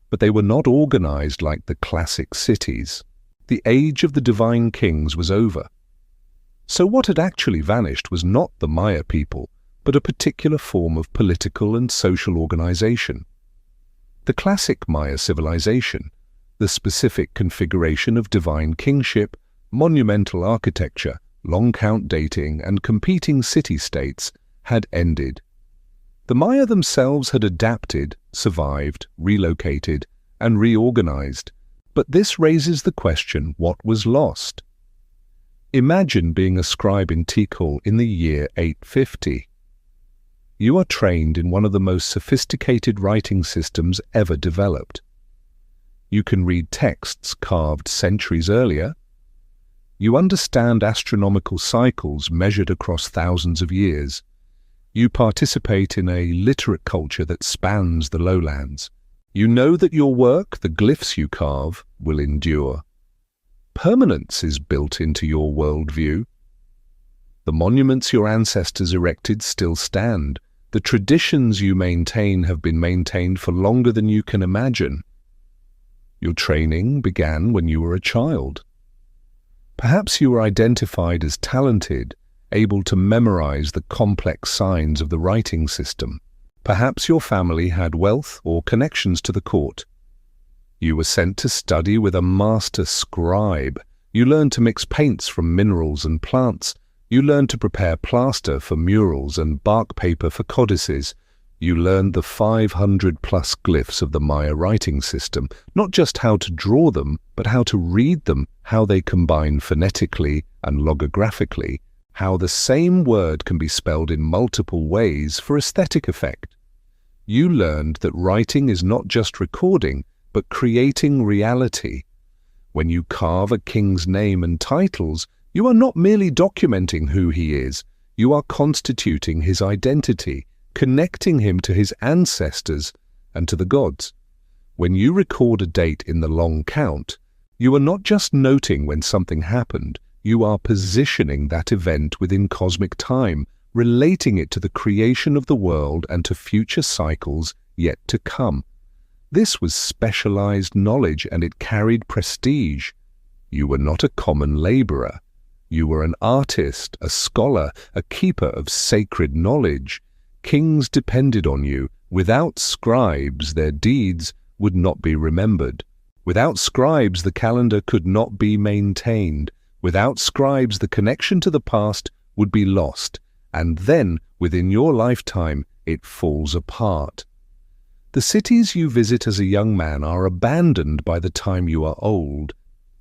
S1: but they were not organized like the classic cities. The age of the divine kings was over. So what had actually vanished was not the Maya people, but a particular form of political and social organization. The classic Maya civilization, the specific configuration of divine kingship, monumental architecture, long count dating, and competing city-states, had ended. The Maya themselves had adapted, survived, relocated, and reorganized, but this raises the question, what was lost? Imagine being a scribe in Tikal in the year 850. You are trained in one of the most sophisticated writing systems ever developed. You can read texts carved centuries earlier. You understand astronomical cycles measured across thousands of years. You participate in a literate culture that spans the lowlands. You know that your work, the glyphs you carve, will endure. Permanence is built into your worldview. The monuments your ancestors erected still stand. The traditions you maintain have been maintained for longer than you can imagine. Your training began when you were a child. Perhaps you were identified as talented, able to memorize the complex signs of the writing system. Perhaps your family had wealth or connections to the court. You were sent to study with a master scribe. You learned to mix paints from minerals and plants. You learned to prepare plaster for murals and bark paper for codices. You learned the 500-plus glyphs of the Maya writing system, not just how to draw them, but how to read them, how they combine phonetically and logographically, how the same word can be spelled in multiple ways for aesthetic effect. You learned that writing is not just recording, but creating reality. When you carve a king's name and titles, you are not merely documenting who he is, you are constituting his identity, connecting him to his ancestors and to the gods. When you record a date in the long count, you are not just noting when something happened, you are positioning that event within cosmic time, relating it to the creation of the world and to future cycles yet to come. This was specialized knowledge and it carried prestige. You were not a common laborer. You were an artist, a scholar, a keeper of sacred knowledge. Kings depended on you. Without scribes, their deeds would not be remembered. Without scribes, the calendar could not be maintained. Without scribes, the connection to the past would be lost. And then, within your lifetime, it falls apart. The cities you visit as a young man are abandoned by the time you are old.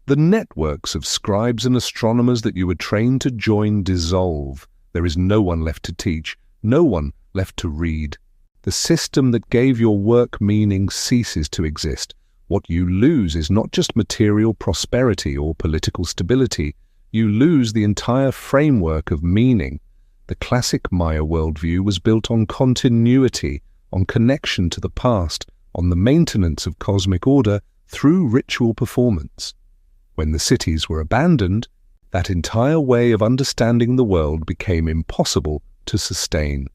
S1: The networks of scribes and astronomers that you were trained to join dissolve. There is no one left to teach, no one left to read. The system that gave your work meaning ceases to exist. What you lose is not just material prosperity or political stability. You lose the entire framework of meaning. The classic Maya worldview was built on continuity, on connection to the past, on the maintenance of cosmic order through ritual performance. When the cities were abandoned, that entire way of understanding the world became impossible to sustain.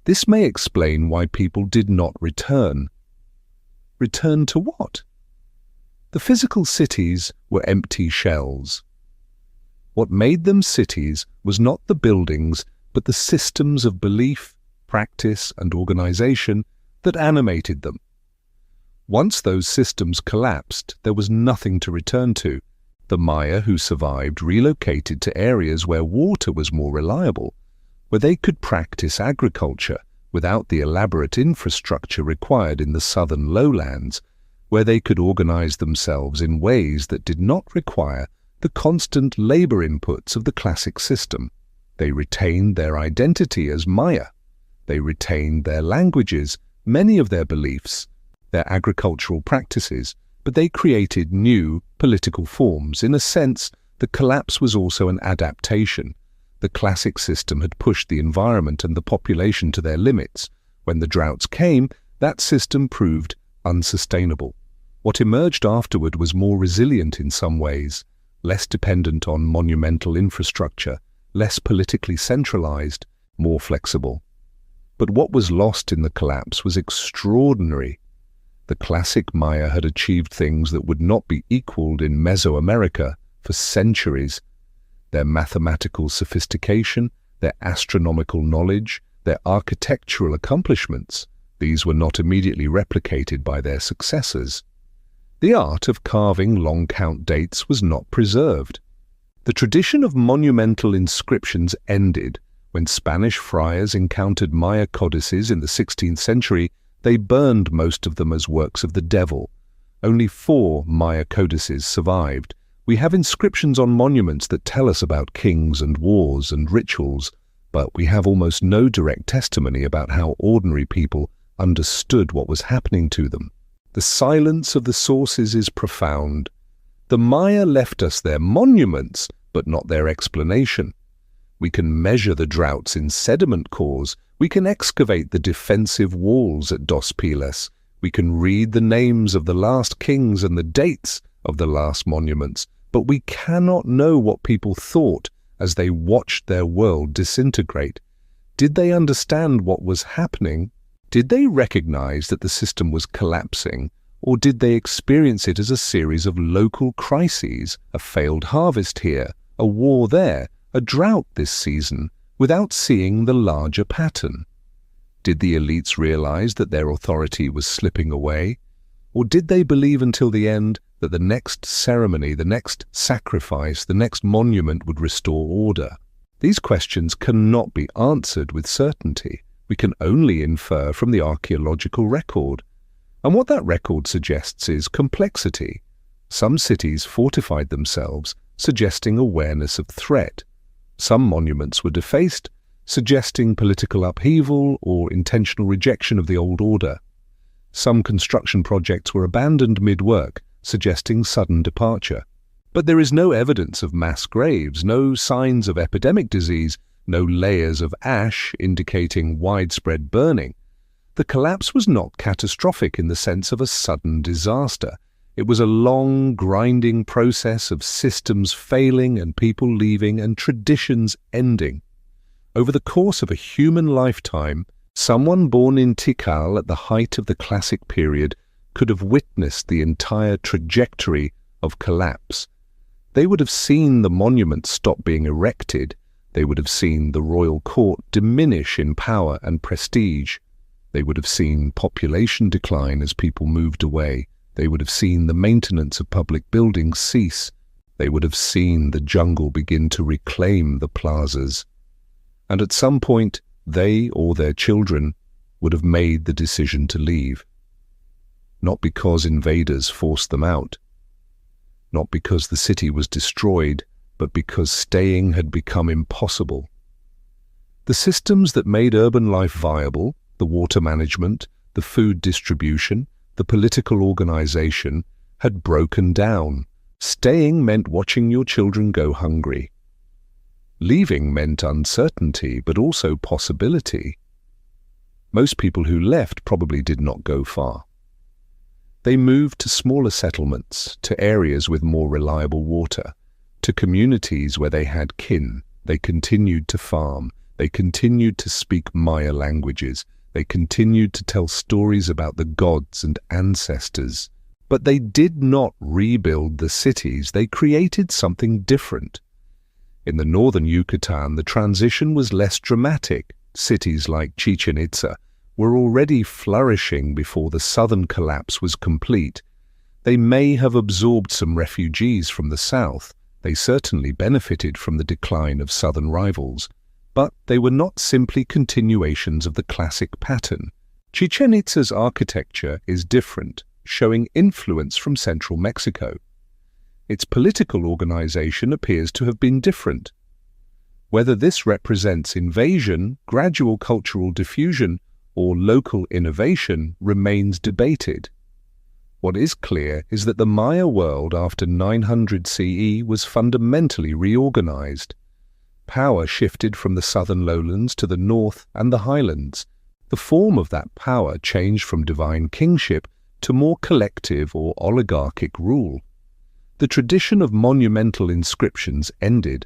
S1: This may explain why people did not return. Return to what? The physical cities were empty shells. What made them cities was not the buildings, but the systems of belief, practice, and organization that animated them. Once those systems collapsed, there was nothing to return to. The Maya who survived relocated to areas where water was more reliable, where they could practice agriculture without the elaborate infrastructure required in the southern lowlands, where they could organize themselves in ways that did not require the constant labor inputs of the classic system. They retained their identity as Maya. They retained their languages, many of their beliefs, their agricultural practices, but they created new political forms. In a sense, the collapse was also an adaptation. The classic system had pushed the environment and the population to their limits. When the droughts came, that system proved unsustainable. What emerged afterward was more resilient in some ways, less dependent on monumental infrastructure, less politically centralized, more flexible. But what was lost in the collapse was extraordinary. The classic Maya had achieved things that would not be equaled in Mesoamerica for centuries. Their mathematical sophistication, their astronomical knowledge, their architectural accomplishments, these were not immediately replicated by their successors. The art of carving long count dates was not preserved. The tradition of monumental inscriptions ended when Spanish friars encountered Maya codices in the 16th century. They burned most of them as works of the devil. Only 4 Maya codices survived. We have inscriptions on monuments that tell us about kings and wars and rituals, but we have almost no direct testimony about how ordinary people understood what was happening to them. The silence of the sources is profound. The Maya left us their monuments, but not their explanation. We can measure the droughts in sediment cores. We can excavate the defensive walls at Dos Pilas. We can read the names of the last kings and the dates of the last monuments, but we cannot know what people thought as they watched their world disintegrate. Did they understand what was happening? Did they recognize that the system was collapsing, or did they experience it as a series of local crises, a failed harvest here, a war there, a drought this season, without seeing the larger pattern? Did the elites realize that their authority was slipping away? Or did they believe until the end that the next ceremony, the next sacrifice, the next monument would restore order? These questions cannot be answered with certainty. We can only infer from the archaeological record. And what that record suggests is complexity. Some cities fortified themselves, suggesting awareness of threat. Some monuments were defaced, suggesting political upheaval or intentional rejection of the old order. Some construction projects were abandoned mid-work, suggesting sudden departure. But there is no evidence of mass graves, no signs of epidemic disease, no layers of ash indicating widespread burning. The collapse was not catastrophic in the sense of a sudden disaster. It was a long, grinding process of systems failing and people leaving and traditions ending. Over the course of a human lifetime, someone born in Tikal at the height of the classic period could have witnessed the entire trajectory of collapse. They would have seen the monument stop being erected. They would have seen the royal court diminish in power and prestige. They would have seen population decline as people moved away. They would have seen the maintenance of public buildings cease. They would have seen the jungle begin to reclaim the plazas. And at some point, they or their children would have made the decision to leave. Not because invaders forced them out. Not because the city was destroyed, but because staying had become impossible. The systems that made urban life viable, the water management, the food distribution, the political organization, had broken down. Staying meant watching your children go hungry. Leaving meant uncertainty, but also possibility. Most people who left probably did not go far. They moved to smaller settlements, to areas with more reliable water, to communities where they had kin. They continued to farm. They continued to speak Maya languages. They continued to tell stories about the gods and ancestors. But they did not rebuild the cities. They created something different. In the northern Yucatan, the transition was less dramatic. Cities like Chichen Itza were already flourishing before the southern collapse was complete. They may have absorbed some refugees from the south. They certainly benefited from the decline of southern rivals. But they were not simply continuations of the classic pattern. Chichen Itza's architecture is different, showing influence from central Mexico. Its political organization appears to have been different. Whether this represents invasion, gradual cultural diffusion, or local innovation remains debated. What is clear is that the Maya world after 900 CE was fundamentally reorganized. Power shifted from the southern lowlands to the north and the highlands. The form of that power changed from divine kingship to more collective or oligarchic rule. The tradition of monumental inscriptions ended.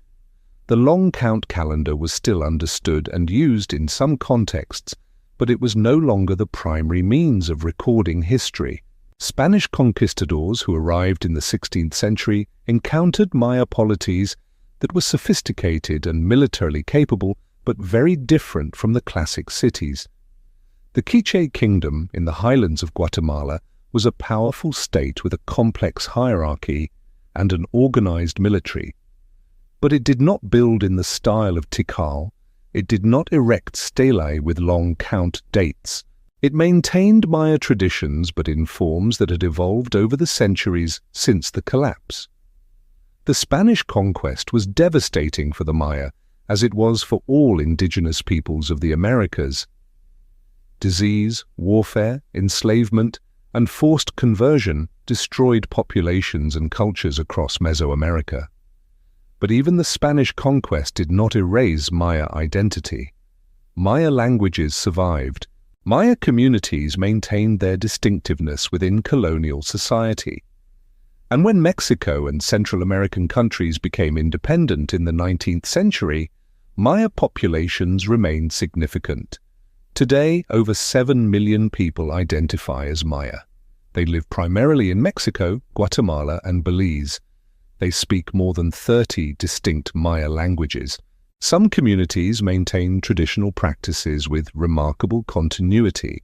S1: The long count calendar was still understood and used in some contexts, but it was no longer the primary means of recording history. Spanish conquistadors who arrived in the 16th century encountered Maya polities that were sophisticated and militarily capable, but very different from the classic cities. The Quiche kingdom in the highlands of Guatemala was a powerful state with a complex hierarchy and an organized military. But it did not build in the style of Tikal. It did not erect stelae with long count dates. It maintained Maya traditions, but in forms that had evolved over the centuries since the collapse. The Spanish conquest was devastating for the Maya, as it was for all indigenous peoples of the Americas. Disease, warfare, enslavement, and forced conversion destroyed populations and cultures across Mesoamerica. But even the Spanish conquest did not erase Maya identity. Maya languages survived. Maya communities maintained their distinctiveness within colonial society. And when Mexico and Central American countries became independent in the 19th century, Maya populations remained significant. Today, over 7 million people identify as Maya. They live primarily in Mexico, Guatemala, and Belize. They speak more than 30 distinct Maya languages. Some communities maintain traditional practices with remarkable continuity.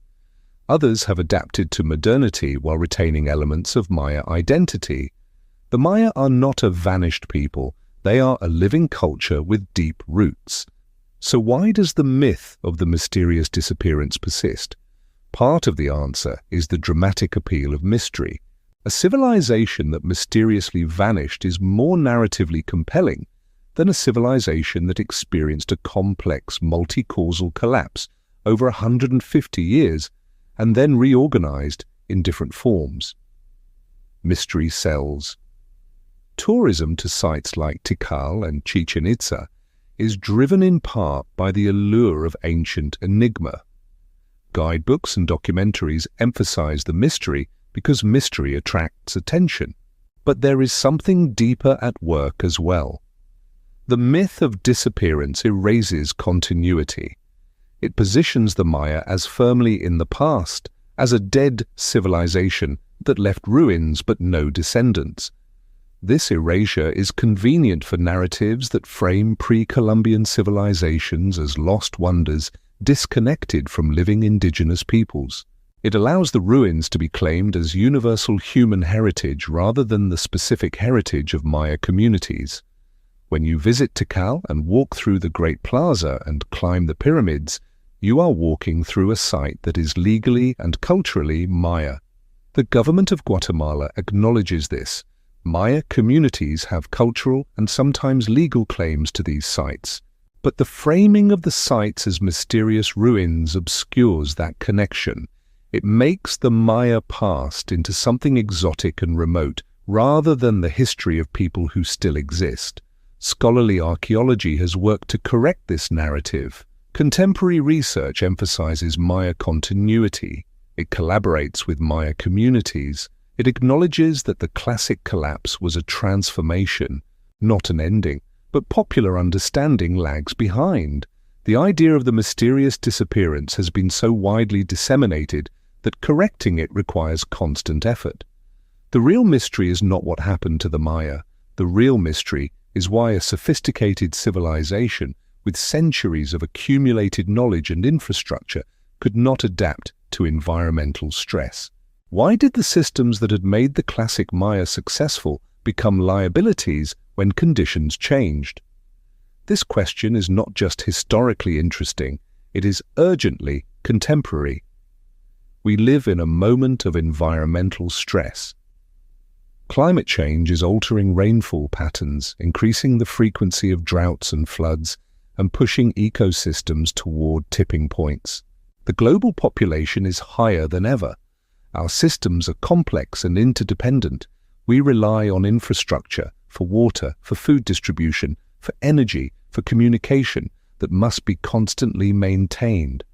S1: Others have adapted to modernity while retaining elements of Maya identity. The Maya are not a vanished people. They are a living culture with deep roots. So why does the myth of the mysterious disappearance persist? Part of the answer is the dramatic appeal of mystery. A civilization that mysteriously vanished is more narratively compelling than a civilization that experienced a complex multi-causal collapse over 150 years and then reorganized in different forms. Mystery sells. Tourism to sites like Tikal and Chichen Itza is driven in part by the allure of ancient enigma. Guidebooks and documentaries emphasize the mystery because mystery attracts attention. But there is something deeper at work as well. The myth of disappearance erases continuity. It positions the Maya as firmly in the past, as a dead civilization that left ruins but no descendants. This erasure is convenient for narratives that frame pre-Columbian civilizations as lost wonders disconnected from living indigenous peoples. It allows the ruins to be claimed as universal human heritage rather than the specific heritage of Maya communities. When you visit Tikal and walk through the Great Plaza and climb the pyramids, you are walking through a site that is legally and culturally Maya. The government of Guatemala acknowledges this. Maya communities have cultural and sometimes legal claims to these sites, but the framing of the sites as mysterious ruins obscures that connection. It makes the Maya past into something exotic and remote, rather than the history of people who still exist. Scholarly archaeology has worked to correct this narrative. Contemporary research emphasizes Maya continuity. It collaborates with Maya communities. It acknowledges that the classic collapse was a transformation, not an ending, but popular understanding lags behind. The idea of the mysterious disappearance has been so widely disseminated that correcting it requires constant effort. The real mystery is not what happened to the Maya. The real mystery is why a sophisticated civilization with centuries of accumulated knowledge and infrastructure could not adapt to environmental stress. Why did the systems that had made the classic Maya successful become liabilities when conditions changed? This question is not just historically interesting, it is urgently contemporary. We live in a moment of environmental stress. Climate change is altering rainfall patterns, increasing the frequency of droughts and floods, and pushing ecosystems toward tipping points. The global population is higher than ever. Our systems are complex and interdependent. We rely on infrastructure for water, for food distribution, for energy, for communication that must be constantly maintained.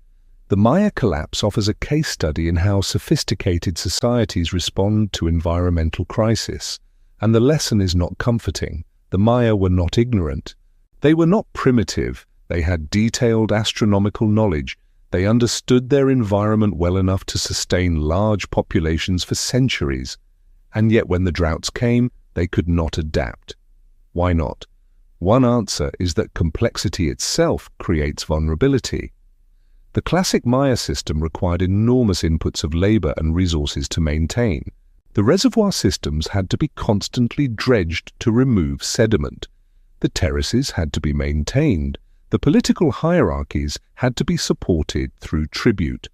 S1: The Maya collapse offers a case study in how sophisticated societies respond to environmental crisis. And the lesson is not comforting. The Maya were not ignorant. They were not primitive. They had detailed astronomical knowledge. They understood their environment well enough to sustain large populations for centuries. And yet when the droughts came, they could not adapt. Why not? One answer is that complexity itself creates vulnerability. The classic Maya system required enormous inputs of labor and resources to maintain. The reservoir systems had to be constantly dredged to remove sediment. The terraces had to be maintained. The political hierarchies had to be supported through tribute.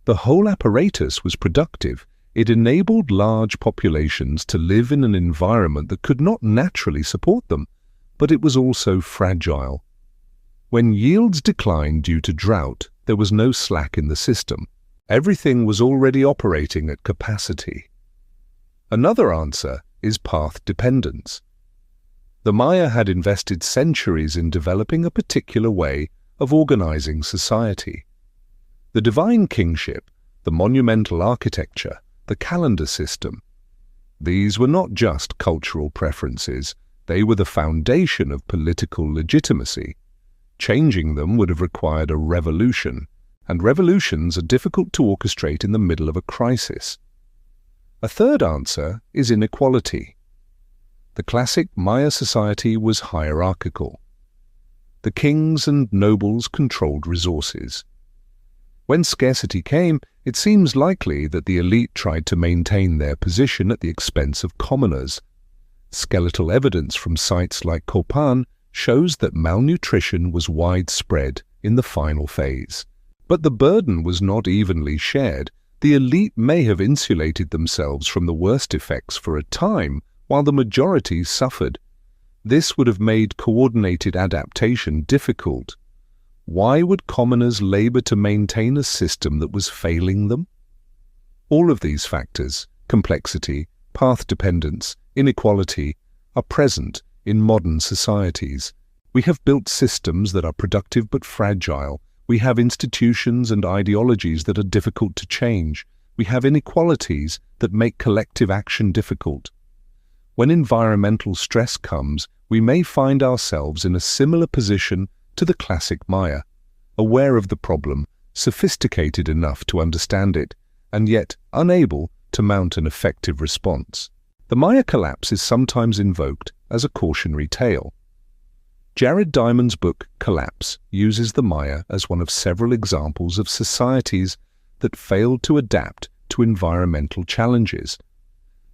S1: The whole apparatus was productive. It enabled large populations to live in an environment that could not naturally support them, but it was also fragile. When yields declined due to drought, there was no slack in the system. Everything was already operating at capacity. Another answer is path dependence. The Maya had invested centuries in developing a particular way of organizing society. The divine kingship, the monumental architecture, the calendar system. These were not just cultural preferences, they were the foundation of political legitimacy. Changing them would have required a revolution, and revolutions are difficult to orchestrate in the middle of a crisis. A third answer is inequality. The classic Maya society was hierarchical. The kings and nobles controlled resources. When scarcity came, it seems likely that the elite tried to maintain their position at the expense of commoners. Skeletal evidence from sites like Copan shows that malnutrition was widespread in the final phase. But the burden was not evenly shared. The elite may have insulated themselves from the worst effects for a time, while the majority suffered. This would have made coordinated adaptation difficult. Why would commoners labor to maintain a system that was failing them? All of these factors, complexity, path dependence, inequality, are present in modern societies. We have built systems that are productive but fragile. We have institutions and ideologies that are difficult to change. We have inequalities that make collective action difficult. When environmental stress comes, we may find ourselves in a similar position to the classic Maya, aware of the problem, sophisticated enough to understand it, and yet unable to mount an effective response. The Maya collapse is sometimes invoked as a cautionary tale. Jared Diamond's book Collapse uses the Maya as one of several examples of societies that failed to adapt to environmental challenges.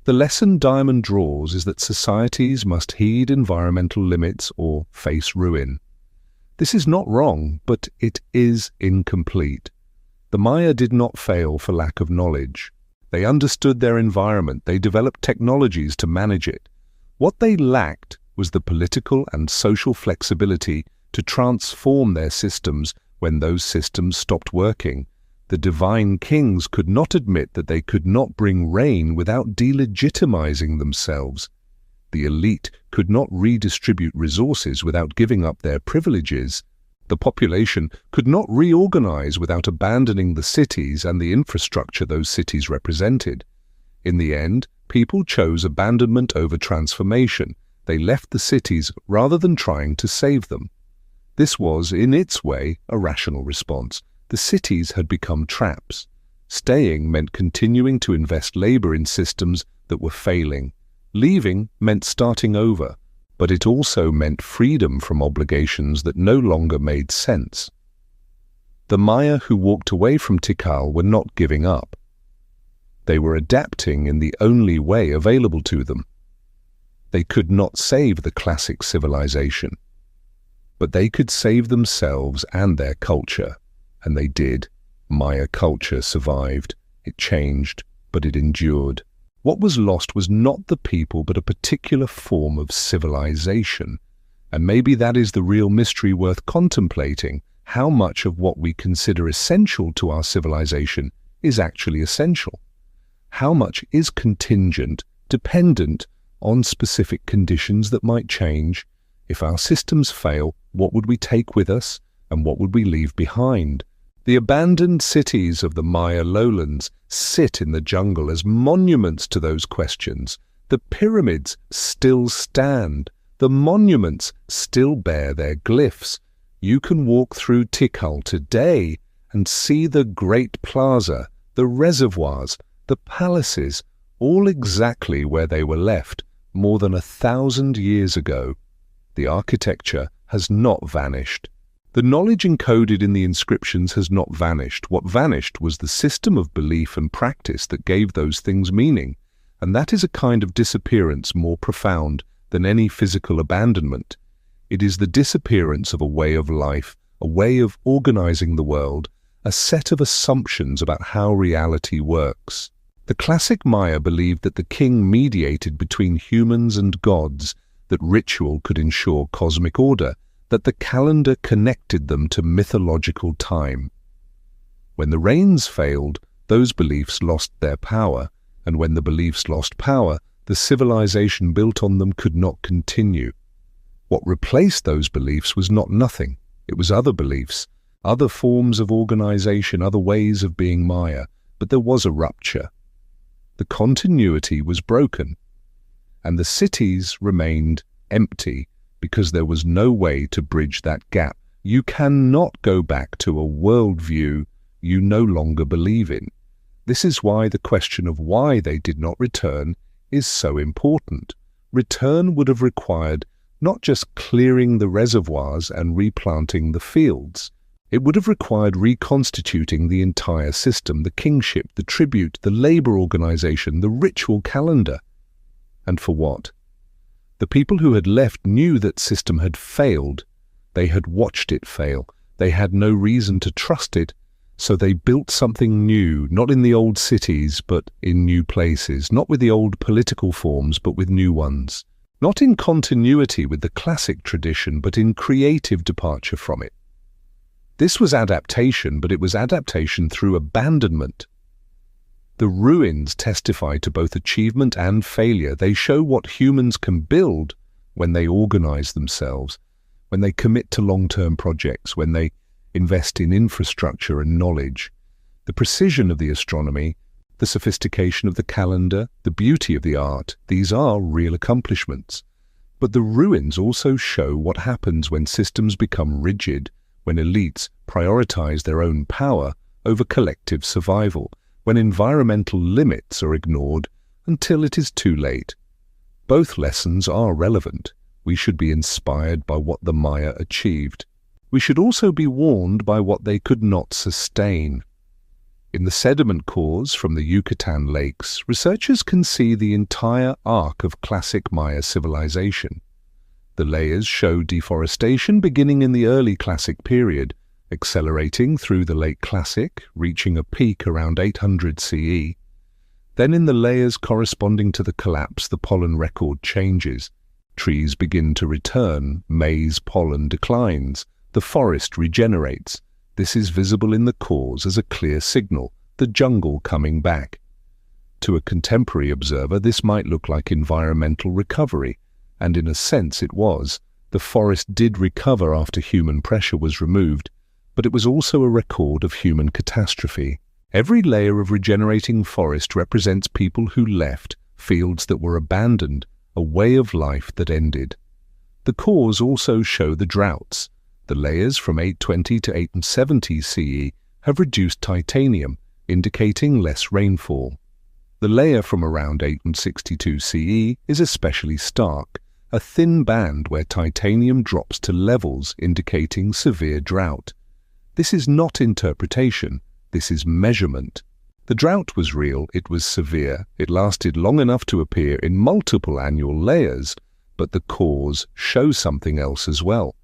S1: The lesson Diamond draws is that societies must heed environmental limits or face ruin. This is not wrong, but it is incomplete. The Maya did not fail for lack of knowledge. They understood their environment, they developed technologies to manage it. What they lacked was the political and social flexibility to transform their systems when those systems stopped working. The divine kings could not admit that they could not bring rain without delegitimizing themselves. The elite could not redistribute resources without giving up their privileges. The population could not reorganize without abandoning the cities and the infrastructure those cities represented. In the end, people chose abandonment over transformation. They left the cities rather than trying to save them. This was, in its way, a rational response. The cities had become traps. Staying meant continuing to invest labor in systems that were failing. Leaving meant starting over, but it also meant freedom from obligations that no longer made sense. The Maya who walked away from Tikal were not giving up. They were adapting in the only way available to them. They could not save the classic civilization, but they could save themselves and their culture, and they did. Maya culture survived. It changed, but it endured. What was lost was not the people, but a particular form of civilization. And maybe that is the real mystery worth contemplating. How much of what we consider essential to our civilization is actually essential? How much is contingent, dependent on specific conditions that might change? If our systems fail, what would we take with us, and what would we leave behind? The abandoned cities of the Maya lowlands sit in the jungle as monuments to those questions. The pyramids still stand. The monuments still bear their glyphs. You can walk through Tikal today and see the Great Plaza, the reservoirs, the palaces, all exactly where they were left more than 1,000 years ago. The architecture has not vanished. The knowledge encoded in the inscriptions has not vanished. What vanished was the system of belief and practice that gave those things meaning, and that is a kind of disappearance more profound than any physical abandonment. It is the disappearance of a way of life, a way of organizing the world, a set of assumptions about how reality works. The classic Maya believed that the king mediated between humans and gods, that ritual could ensure cosmic order, that the calendar connected them to mythological time. When the rains failed, those beliefs lost their power, and when the beliefs lost power, the civilization built on them could not continue. What replaced those beliefs was not nothing. It was other beliefs, other forms of organization, other ways of being Maya, but there was a rupture. The continuity was broken, and the cities remained empty because there was no way to bridge that gap. You cannot go back to a worldview you no longer believe in. This is why the question of why they did not return is so important. Return would have required not just clearing the reservoirs and replanting the fields. It would have required reconstituting the entire system, the kingship, the tribute, the labor organization, the ritual calendar. And for what? The people who had left knew that system had failed. They had watched it fail. They had no reason to trust it, so they built something new, not in the old cities, but in new places, not with the old political forms, but with new ones. Not in continuity with the classic tradition, but in creative departure from it. This was adaptation, but it was adaptation through abandonment. The ruins testify to both achievement and failure. They show what humans can build when they organize themselves, when they commit to long-term projects, when they invest in infrastructure and knowledge. The precision of the astronomy, the sophistication of the calendar, the beauty of the art, these are real accomplishments. But the ruins also show what happens when systems become rigid, when elites prioritize their own power over collective survival, when environmental limits are ignored until it is too late. Both lessons are relevant. We should be inspired by what the Maya achieved. We should also be warned by what they could not sustain. In the sediment cores from the Yucatan lakes, researchers can see the entire arc of classic Maya civilization. The layers show deforestation beginning in the early Classic period, accelerating through the late Classic, reaching a peak around 800 CE. Then in the layers corresponding to the collapse, the pollen record changes. Trees begin to return, maize pollen declines, the forest regenerates. This is visible in the cores as a clear signal, the jungle coming back. To a contemporary observer, this might look like environmental recovery, and in a sense it was. The forest did recover after human pressure was removed, but it was also a record of human catastrophe. Every layer of regenerating forest represents people who left, fields that were abandoned, a way of life that ended. The cores also show the droughts. The layers from 820 to 870 CE have reduced titanium, indicating less rainfall. The layer from around 862 CE is especially stark, a thin band where titanium drops to levels indicating severe drought. This is not interpretation, this is measurement. The drought was real, it was severe, it lasted long enough to appear in multiple annual layers, but the cores show something else as well.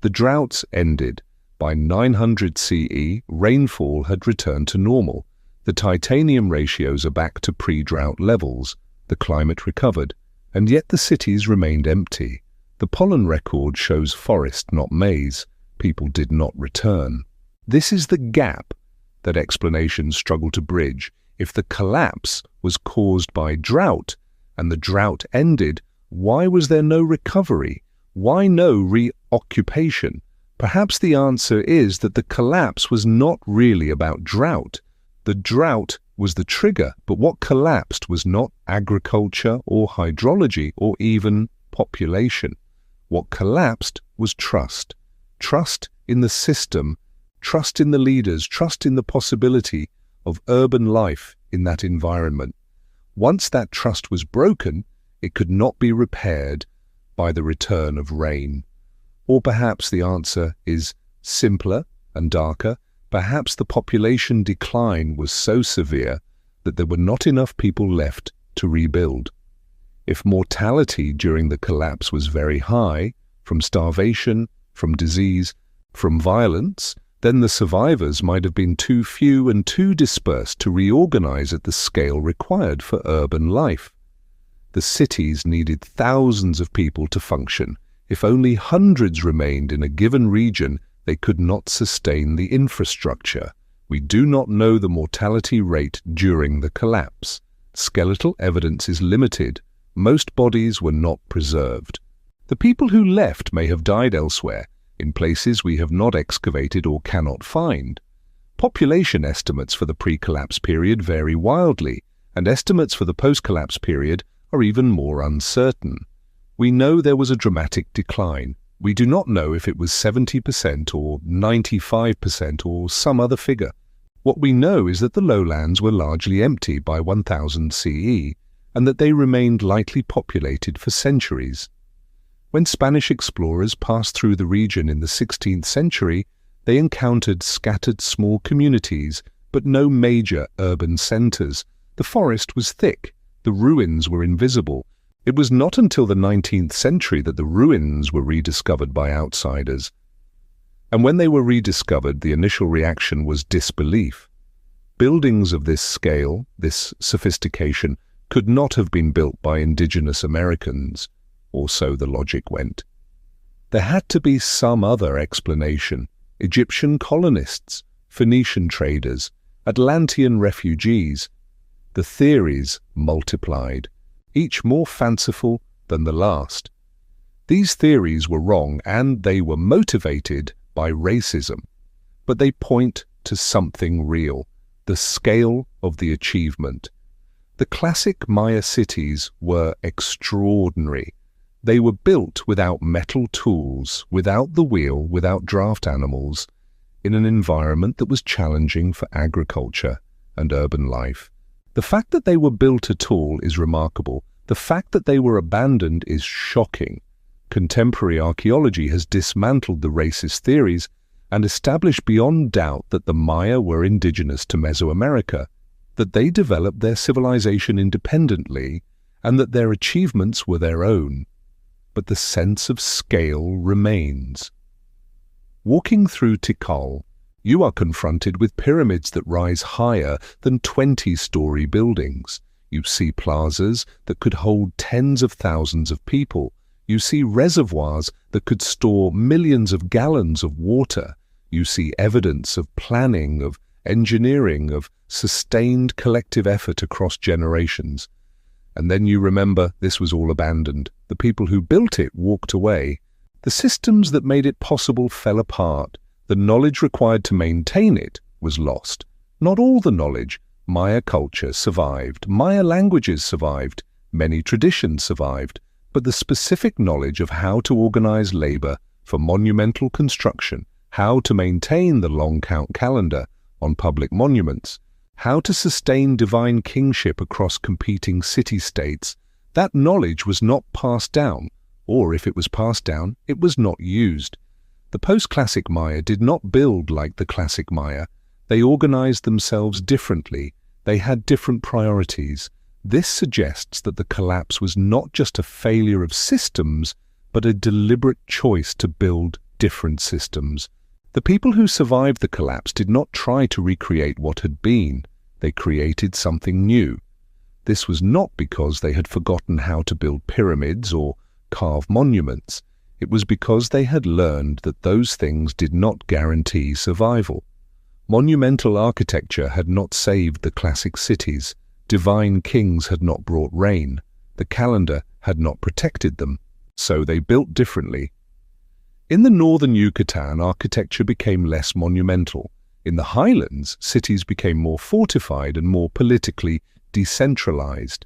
S1: The droughts ended. By 900 CE, rainfall had returned to normal. The titanium ratios are back to pre-drought levels. The climate recovered, and yet the cities remained empty. The pollen record shows forest, not maize. People did not return. This is the gap that explanations struggle to bridge. If the collapse was caused by drought, and the drought ended, why was there no recovery? Why no reoccupation? Perhaps the answer is that the collapse was not really about drought. The drought was the trigger, but what collapsed was not agriculture or hydrology or even population. What collapsed was trust. Trust in the system, trust in the leaders, trust in the possibility of urban life in that environment. Once that trust was broken, it could not be repaired by the return of rain. Or perhaps the answer is simpler and darker. Perhaps the population decline was so severe that there were not enough people left to rebuild. If mortality during the collapse was very high, from starvation, from disease, from violence, then the survivors might have been too few and too dispersed to reorganize at the scale required for urban life. The cities needed thousands of people to function. If only hundreds remained in a given region, they could not sustain the infrastructure. We do not know the mortality rate during the collapse. Skeletal evidence is limited. Most bodies were not preserved. The people who left may have died elsewhere, in places we have not excavated or cannot find. Population estimates for the pre-collapse period vary wildly, and estimates for the post-collapse period are even more uncertain. We know there was a dramatic decline. We do not know if it was 70% or 95% or some other figure. What we know is that the lowlands were largely empty by 1000 CE, and that they remained lightly populated for centuries. When Spanish explorers passed through the region in the 16th century, they encountered scattered small communities, but no major urban centers. The forest was thick. The ruins were invisible. It was not until the 19th century that the ruins were rediscovered by outsiders. And when they were rediscovered, the initial reaction was disbelief. Buildings of this scale, this sophistication, could not have been built by indigenous Americans, or so the logic went. There had to be some other explanation. Egyptian colonists, Phoenician traders, Atlantean refugees. The theories multiplied, each more fanciful than the last. These theories were wrong, and they were motivated by racism. But they point to something real, the scale of the achievement. The classic Maya cities were extraordinary. They were built without metal tools, without the wheel, without draft animals, in an environment that was challenging for agriculture and urban life. The fact that they were built at all is remarkable. The fact that they were abandoned is shocking. Contemporary archaeology has dismantled the racist theories and established beyond doubt that the Maya were indigenous to Mesoamerica, that they developed their civilization independently, and that their achievements were their own. But the sense of scale remains. Walking through Tikal, you are confronted with pyramids that rise higher than 20-story buildings. You see plazas that could hold tens of thousands of people. You see reservoirs that could store millions of gallons of water. You see evidence of planning, of engineering, of sustained collective effort across generations. And then you remember this was all abandoned. The people who built it walked away. The systems that made it possible fell apart. The knowledge required to maintain it was lost. Not all the knowledge. Maya culture survived. Maya languages survived. Many traditions survived. But the specific knowledge of how to organize labor for monumental construction, how to maintain the long count calendar on public monuments, how to sustain divine kingship across competing city-states, that knowledge was not passed down, or if it was passed down, it was not used. The post-classic Maya did not build like the classic Maya. They organized themselves differently. They had different priorities. This suggests that the collapse was not just a failure of systems, but a deliberate choice to build different systems. The people who survived the collapse did not try to recreate what had been. They created something new. This was not because they had forgotten how to build pyramids or carve monuments. It was because they had learned that those things did not guarantee survival. Monumental architecture had not saved the classic cities. Divine kings had not brought rain. The calendar had not protected them. So they built differently. In the northern Yucatan, architecture became less monumental. In the highlands, cities became more fortified and more politically decentralized.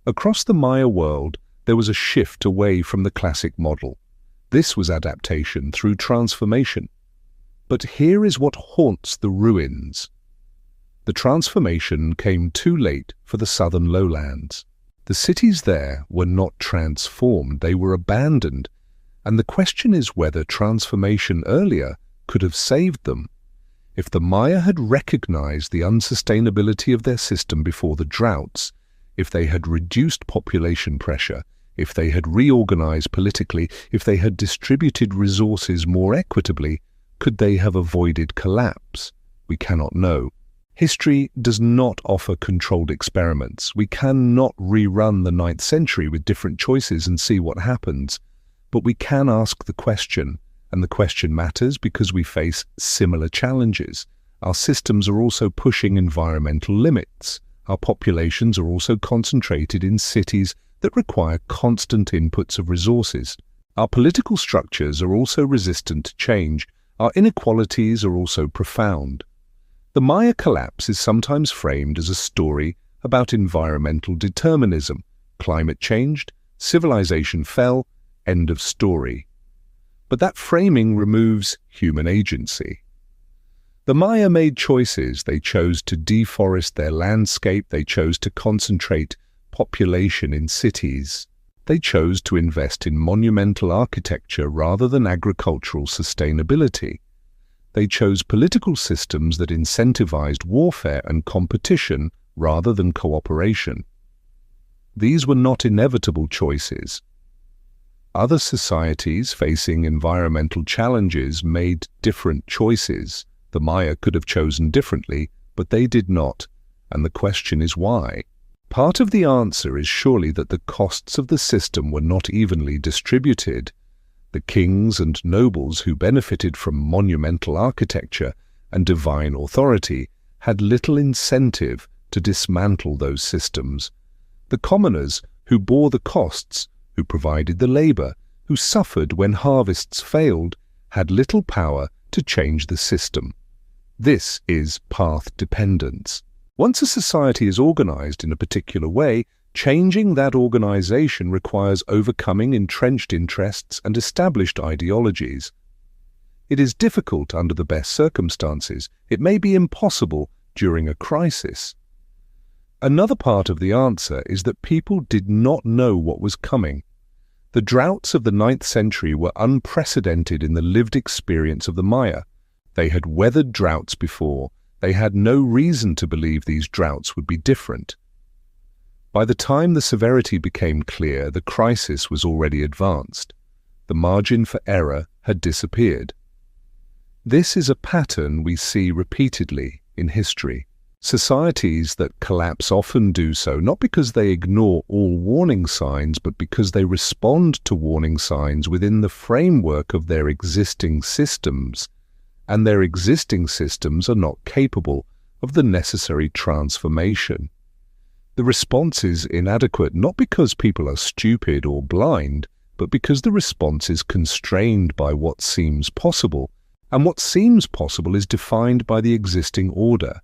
S1: Across the Maya world, there was a shift away from the classic model. This was adaptation through transformation. But here is what haunts the ruins. The transformation came too late for the southern lowlands. The cities there were not transformed, they were abandoned, and the question is whether transformation earlier could have saved them. If the Maya had recognized the unsustainability of their system before the droughts, if they had reduced population pressure, if they had reorganized politically, if they had distributed resources more equitably, could they have avoided collapse? We cannot know. History does not offer controlled experiments. We cannot rerun the 9th century with different choices and see what happens. But we can ask the question, and the question matters because we face similar challenges. Our systems are also pushing environmental limits. Our populations are also concentrated in cities that require constant inputs of resources. Our political structures are also resistant to change. Our inequalities are also profound. The Maya collapse is sometimes framed as a story about environmental determinism. Climate changed, civilization fell, end of story. But that framing removes human agency. The Maya made choices. They chose to deforest their landscape. They chose to concentrate population in cities. They chose to invest in monumental architecture rather than agricultural sustainability. They chose political systems that incentivized warfare and competition rather than cooperation. These were not inevitable choices. Other societies facing environmental challenges made different choices. The Maya could have chosen differently, but they did not, and the question is why. Part of the answer is surely that the costs of the system were not evenly distributed. The kings and nobles who benefited from monumental architecture and divine authority had little incentive to dismantle those systems. The commoners who bore the costs, who provided the labor, who suffered when harvests failed, had little power to change the system. This is path dependence. Once a society is organized in a particular way, changing that organization requires overcoming entrenched interests and established ideologies. It is difficult under the best circumstances. It may be impossible during a crisis. Another part of the answer is that people did not know what was coming. The droughts of the 9th century were unprecedented in the lived experience of the Maya. They had weathered droughts before. They had no reason to believe these droughts would be different. By the time the severity became clear, the crisis was already advanced. The margin for error had disappeared. This is a pattern we see repeatedly in history. Societies that collapse often do so not because they ignore all warning signs, but because they respond to warning signs within the framework of their existing systems, and their existing systems are not capable of the necessary transformation. The response is inadequate not because people are stupid or blind, but because the response is constrained by what seems possible, and what seems possible is defined by the existing order.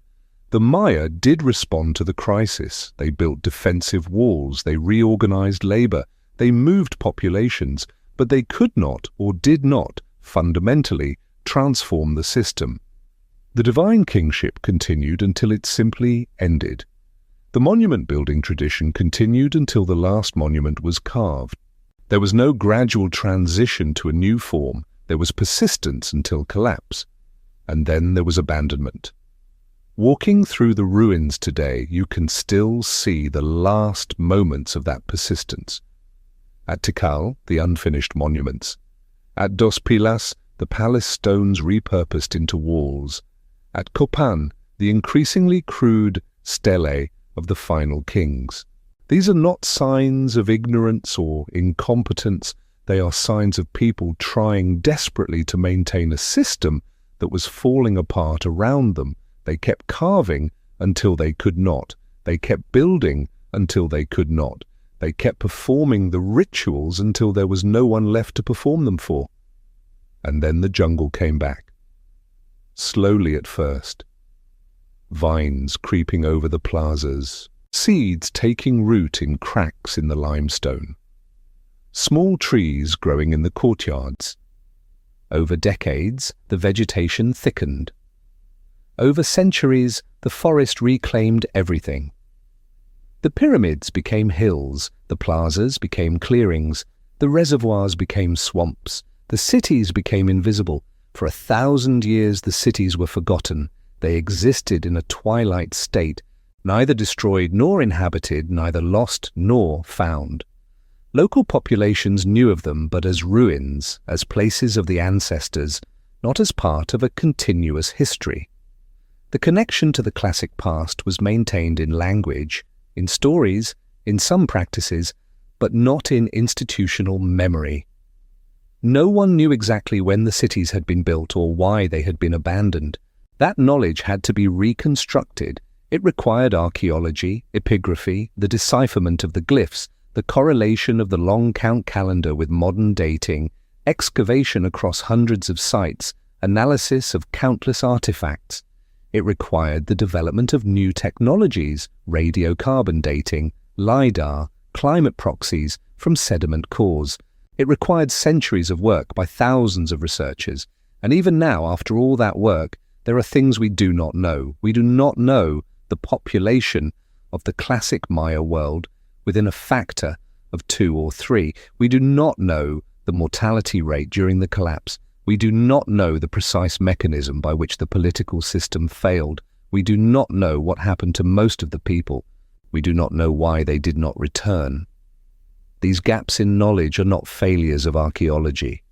S1: The Maya did respond to the crisis. They built defensive walls, they reorganized labor, they moved populations, but they could not or did not fundamentally transform the system. The divine kingship continued until it simply ended. The monument building tradition continued until the last monument was carved. There was no gradual transition to a new form. There was persistence until collapse. And then there was abandonment. Walking through the ruins today, you can still see the last moments of that persistence. At Tikal, the unfinished monuments. At Dos Pilas, the palace stones repurposed into walls. At Copan, the increasingly crude stelae of the final kings. These are not signs of ignorance or incompetence. They are signs of people trying desperately to maintain a system that was falling apart around them. They kept carving until they could not. They kept building until they could not. They kept performing the rituals until there was no one left to perform them for. And then the jungle came back. slowly at first. Vines creeping over the plazas, seeds taking root in cracks in the limestone. Small trees growing in the courtyards. Over decades, the vegetation thickened. Over centuries, the forest reclaimed everything. The pyramids became hills, the plazas became clearings, the reservoirs became swamps, the cities became invisible. For 1,000 years the cities were forgotten. They existed in a twilight state, neither destroyed nor inhabited, neither lost nor found. Local populations knew of them but as ruins, as places of the ancestors, not as part of a continuous history. The connection to the classic past was maintained in language, in stories, in some practices, but not in institutional memory. No one knew exactly when the cities had been built or why they had been abandoned. That knowledge had to be reconstructed. It required archaeology, epigraphy, the decipherment of the glyphs, the correlation of the long count calendar with modern dating, excavation across hundreds of sites, analysis of countless artifacts. It required the development of new technologies, radiocarbon dating, LIDAR, climate proxies from sediment cores. It required centuries of work by thousands of researchers. And even now, after all that work, there are things we do not know. We do not know the population of the classic Maya world within a factor of 2 or 3. We do not know the mortality rate during the collapse. We do not know the precise mechanism by which the political system failed. We do not know what happened to most of the people. We do not know why they did not return. These gaps in knowledge are not failures of archaeology.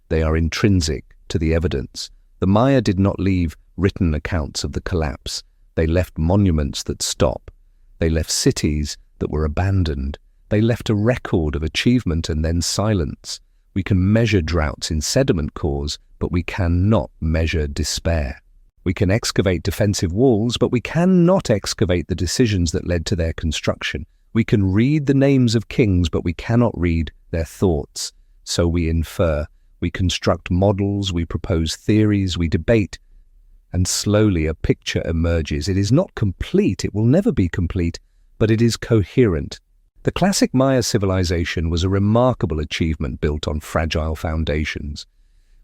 S1: They are intrinsic to the evidence. The Maya did not leave written accounts of the collapse. They left monuments that stop. They left cities that were abandoned. They left a record of achievement and then silence. We can measure droughts in sediment cores, but we cannot measure despair. We can excavate defensive walls, but we cannot excavate the decisions that led to their construction. We can read the names of kings, but we cannot read their thoughts. So we infer, we construct models, we propose theories, we debate, and slowly a picture emerges. It is not complete, it will never be complete, but it is coherent. The classic Maya civilization was a remarkable achievement built on fragile foundations.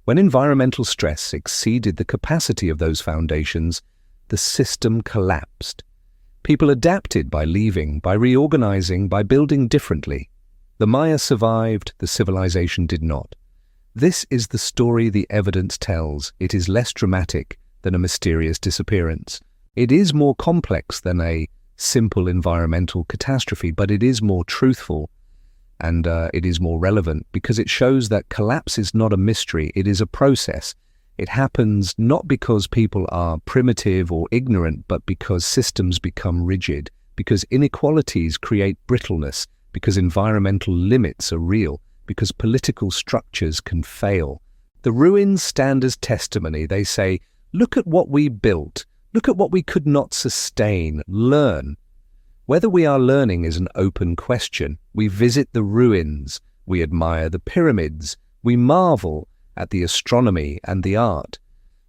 S1: When environmental stress exceeded the capacity of those foundations, the system collapsed. People adapted by leaving, by reorganizing, by building differently. The Maya survived, the civilization did not. This is the story the evidence tells. It is less dramatic than a mysterious disappearance. It is more complex than a simple environmental catastrophe, but it is more truthful and it is more relevant because it shows that collapse is not a mystery, it is a process. It happens not because people are primitive or ignorant, but because systems become rigid, because inequalities create brittleness, because environmental limits are real, because political structures can fail. The ruins stand as testimony. They say, look at what we built. Look at what we could not sustain, learn. Whether we are learning is an open question. We visit the ruins, we admire the pyramids, we marvel at the astronomy and the art.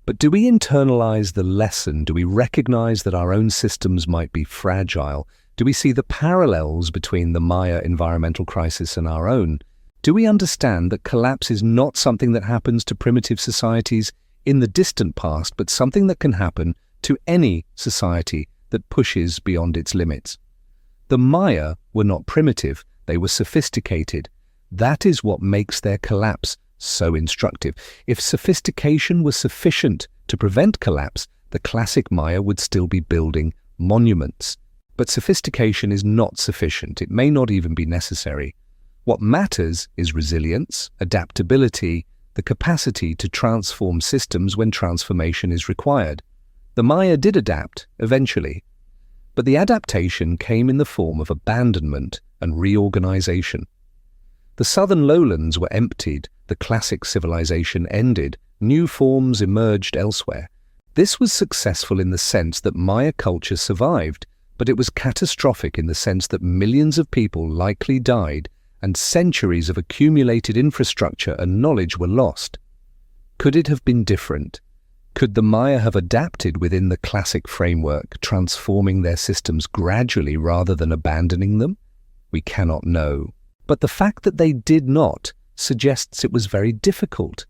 S1: But do we internalize the lesson? Do we recognize that our own systems might be fragile? Do we see the parallels between the Maya environmental crisis and our own? Do we understand that collapse is not something that happens to primitive societies in the distant past, but something that can happen to any society that pushes beyond its limits? The Maya were not primitive, they were sophisticated. That is what makes their collapse so instructive. If sophistication was sufficient to prevent collapse, the classic Maya would still be building monuments. But sophistication is not sufficient. It may not even be necessary. What matters is resilience, adaptability, the capacity to transform systems when transformation is required. The Maya did adapt, eventually, but the adaptation came in the form of abandonment and reorganization. The southern lowlands were emptied, the classic civilization ended, new forms emerged elsewhere. This was successful in the sense that Maya culture survived, but it was catastrophic in the sense that millions of people likely died and centuries of accumulated infrastructure and knowledge were lost. Could it have been different? Could the Maya have adapted within the classic framework, transforming their systems gradually rather than abandoning them? We cannot know. But the fact that they did not suggests it was very difficult.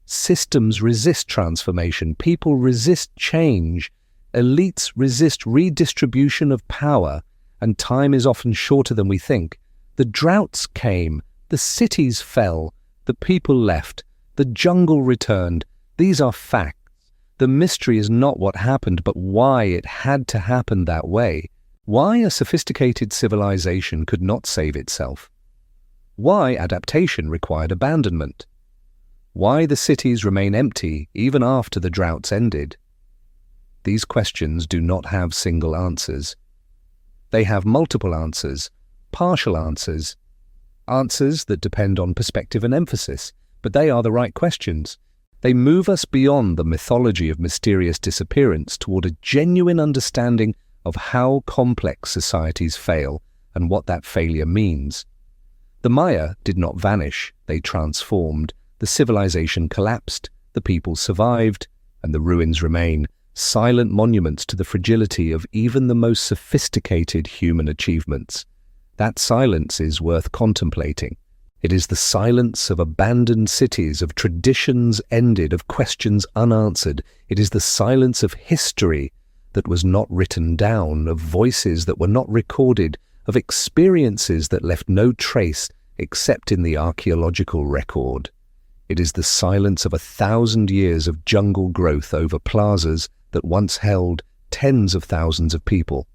S1: Systems resist transformation, people resist change, elites resist redistribution of power, and time is often shorter than we think. The droughts came, the cities fell, the people left, the jungle returned. These are facts. The mystery is not what happened, but why it had to happen that way. Why a sophisticated civilization could not save itself. Why adaptation required abandonment. Why the cities remain empty even after the droughts ended. These questions do not have single answers. They have multiple answers, partial answers, answers that depend on perspective and emphasis, but they are the right questions. They move us beyond the mythology of mysterious disappearance toward a genuine understanding of how complex societies fail and what that failure means. The Maya did not vanish, they transformed. The civilization collapsed, the people survived, and the ruins remain, silent monuments to the fragility of even the most sophisticated human achievements. That silence is worth contemplating. It is the silence of abandoned cities, of traditions ended, of questions unanswered. It is the silence of history that was not written down, of voices that were not recorded, of experiences that left no trace except in the archaeological record. It is the silence of 1,000 years of jungle growth over plazas that once held tens of thousands of people.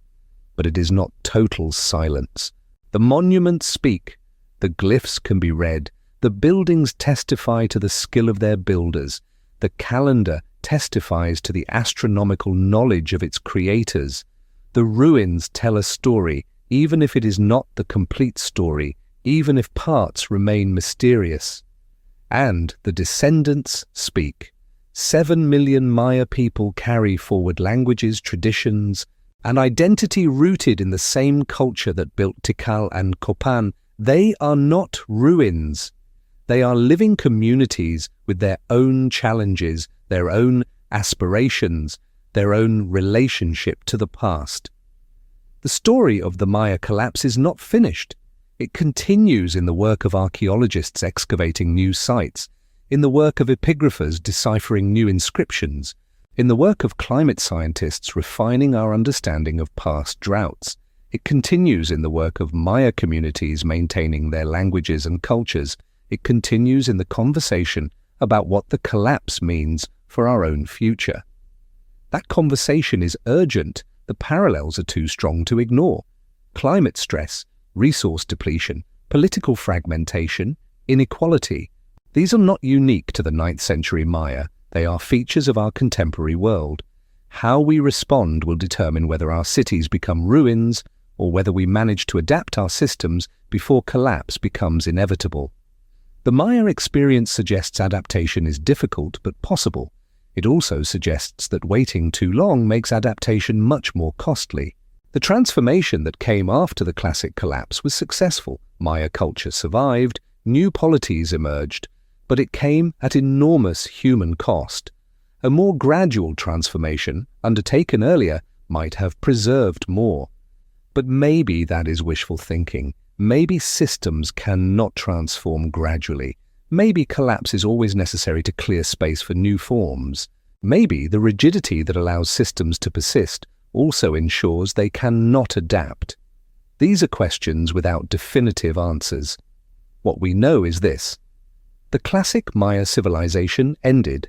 S1: But it is not total silence. The monuments speak. The glyphs can be read. The buildings testify to the skill of their builders. The calendar testifies to the astronomical knowledge of its creators. The ruins tell a story, even if it is not the complete story, even if parts remain mysterious. And the descendants speak. 7 million Maya people carry forward languages, traditions, an identity rooted in the same culture that built Tikal and Copan. They are not ruins. They are living communities with their own challenges, their own aspirations, their own relationship to the past. The story of the Maya collapse is not finished. It continues in the work of archaeologists excavating new sites, in the work of epigraphers deciphering new inscriptions, in the work of climate scientists refining our understanding of past droughts. It continues in the work of Maya communities maintaining their languages and cultures. It continues in the conversation about what the collapse means for our own future. That conversation is urgent. The parallels are too strong to ignore. Climate stress, resource depletion, political fragmentation, inequality. These are not unique to the 9th century Maya. They are features of our contemporary world. How we respond will determine whether our cities become ruins or whether we manage to adapt our systems before collapse becomes inevitable. The Maya experience suggests adaptation is difficult but possible. It also suggests that waiting too long makes adaptation much more costly. The transformation that came after the classic collapse was successful. Maya culture survived, new polities emerged, but it came at enormous human cost. A more gradual transformation, undertaken earlier, might have preserved more. But maybe that is wishful thinking. Maybe systems cannot transform gradually. Maybe collapse is always necessary to clear space for new forms. Maybe the rigidity that allows systems to persist also ensures they cannot adapt. These are questions without definitive answers. What we know is this. The classic Maya civilization ended.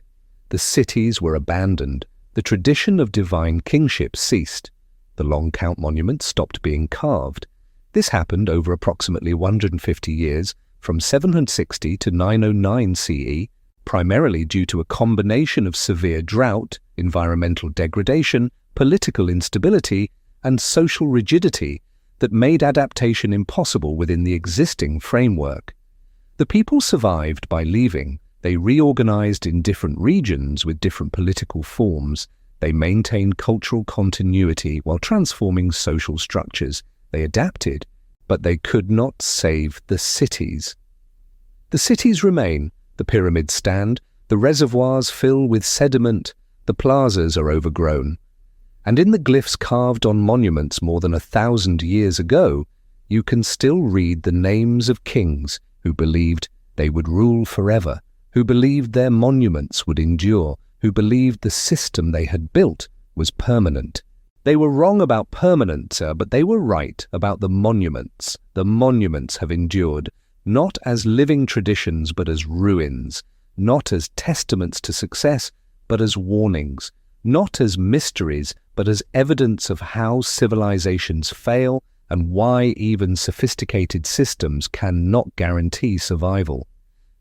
S1: The cities were abandoned. The tradition of divine kingship ceased. The long count monuments stopped being carved. This happened over approximately 150 years, from 760 to 909 CE, primarily due to a combination of severe drought, environmental degradation, political instability, and social rigidity that made adaptation impossible within the existing framework. The people survived by leaving. They reorganized in different regions with different political forms. They maintained cultural continuity while transforming social structures. They adapted, but they could not save the cities. The cities remain, the pyramids stand, the reservoirs fill with sediment, The plazas are overgrown. And in the glyphs carved on monuments more than 1,000 years ago, you can still read the names of kings who believed they would rule forever, who believed their monuments would endure, who believed the system they had built was permanent. They were wrong about permanent, sir, but they were right about the monuments. The monuments have endured, not as living traditions but as ruins, not as testaments to success but as warnings, not as mysteries but as evidence of how civilizations fail and why even sophisticated systems cannot guarantee survival.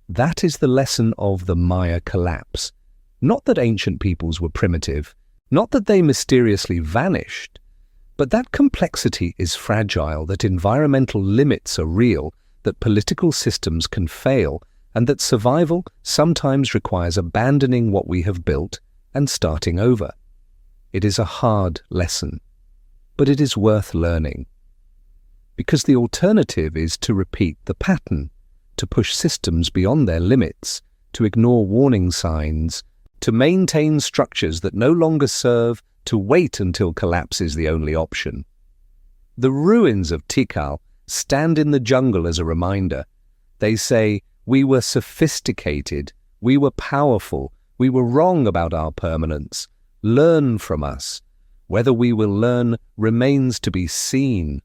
S1: That is the lesson of the Maya collapse. Not that ancient peoples were primitive, not that they mysteriously vanished, but that complexity is fragile, that environmental limits are real, that political systems can fail, and that survival sometimes requires abandoning what we have built and starting over. It is a hard lesson, but it is worth learning. Because the alternative is to repeat the pattern, to push systems beyond their limits, to ignore warning signs, to maintain structures that no longer serve, to wait until collapse is the only option. The ruins of Tikal stand in the jungle as a reminder. They say, we were sophisticated, we were powerful, we were wrong about our permanence. Learn from us. Whether we will learn remains to be seen.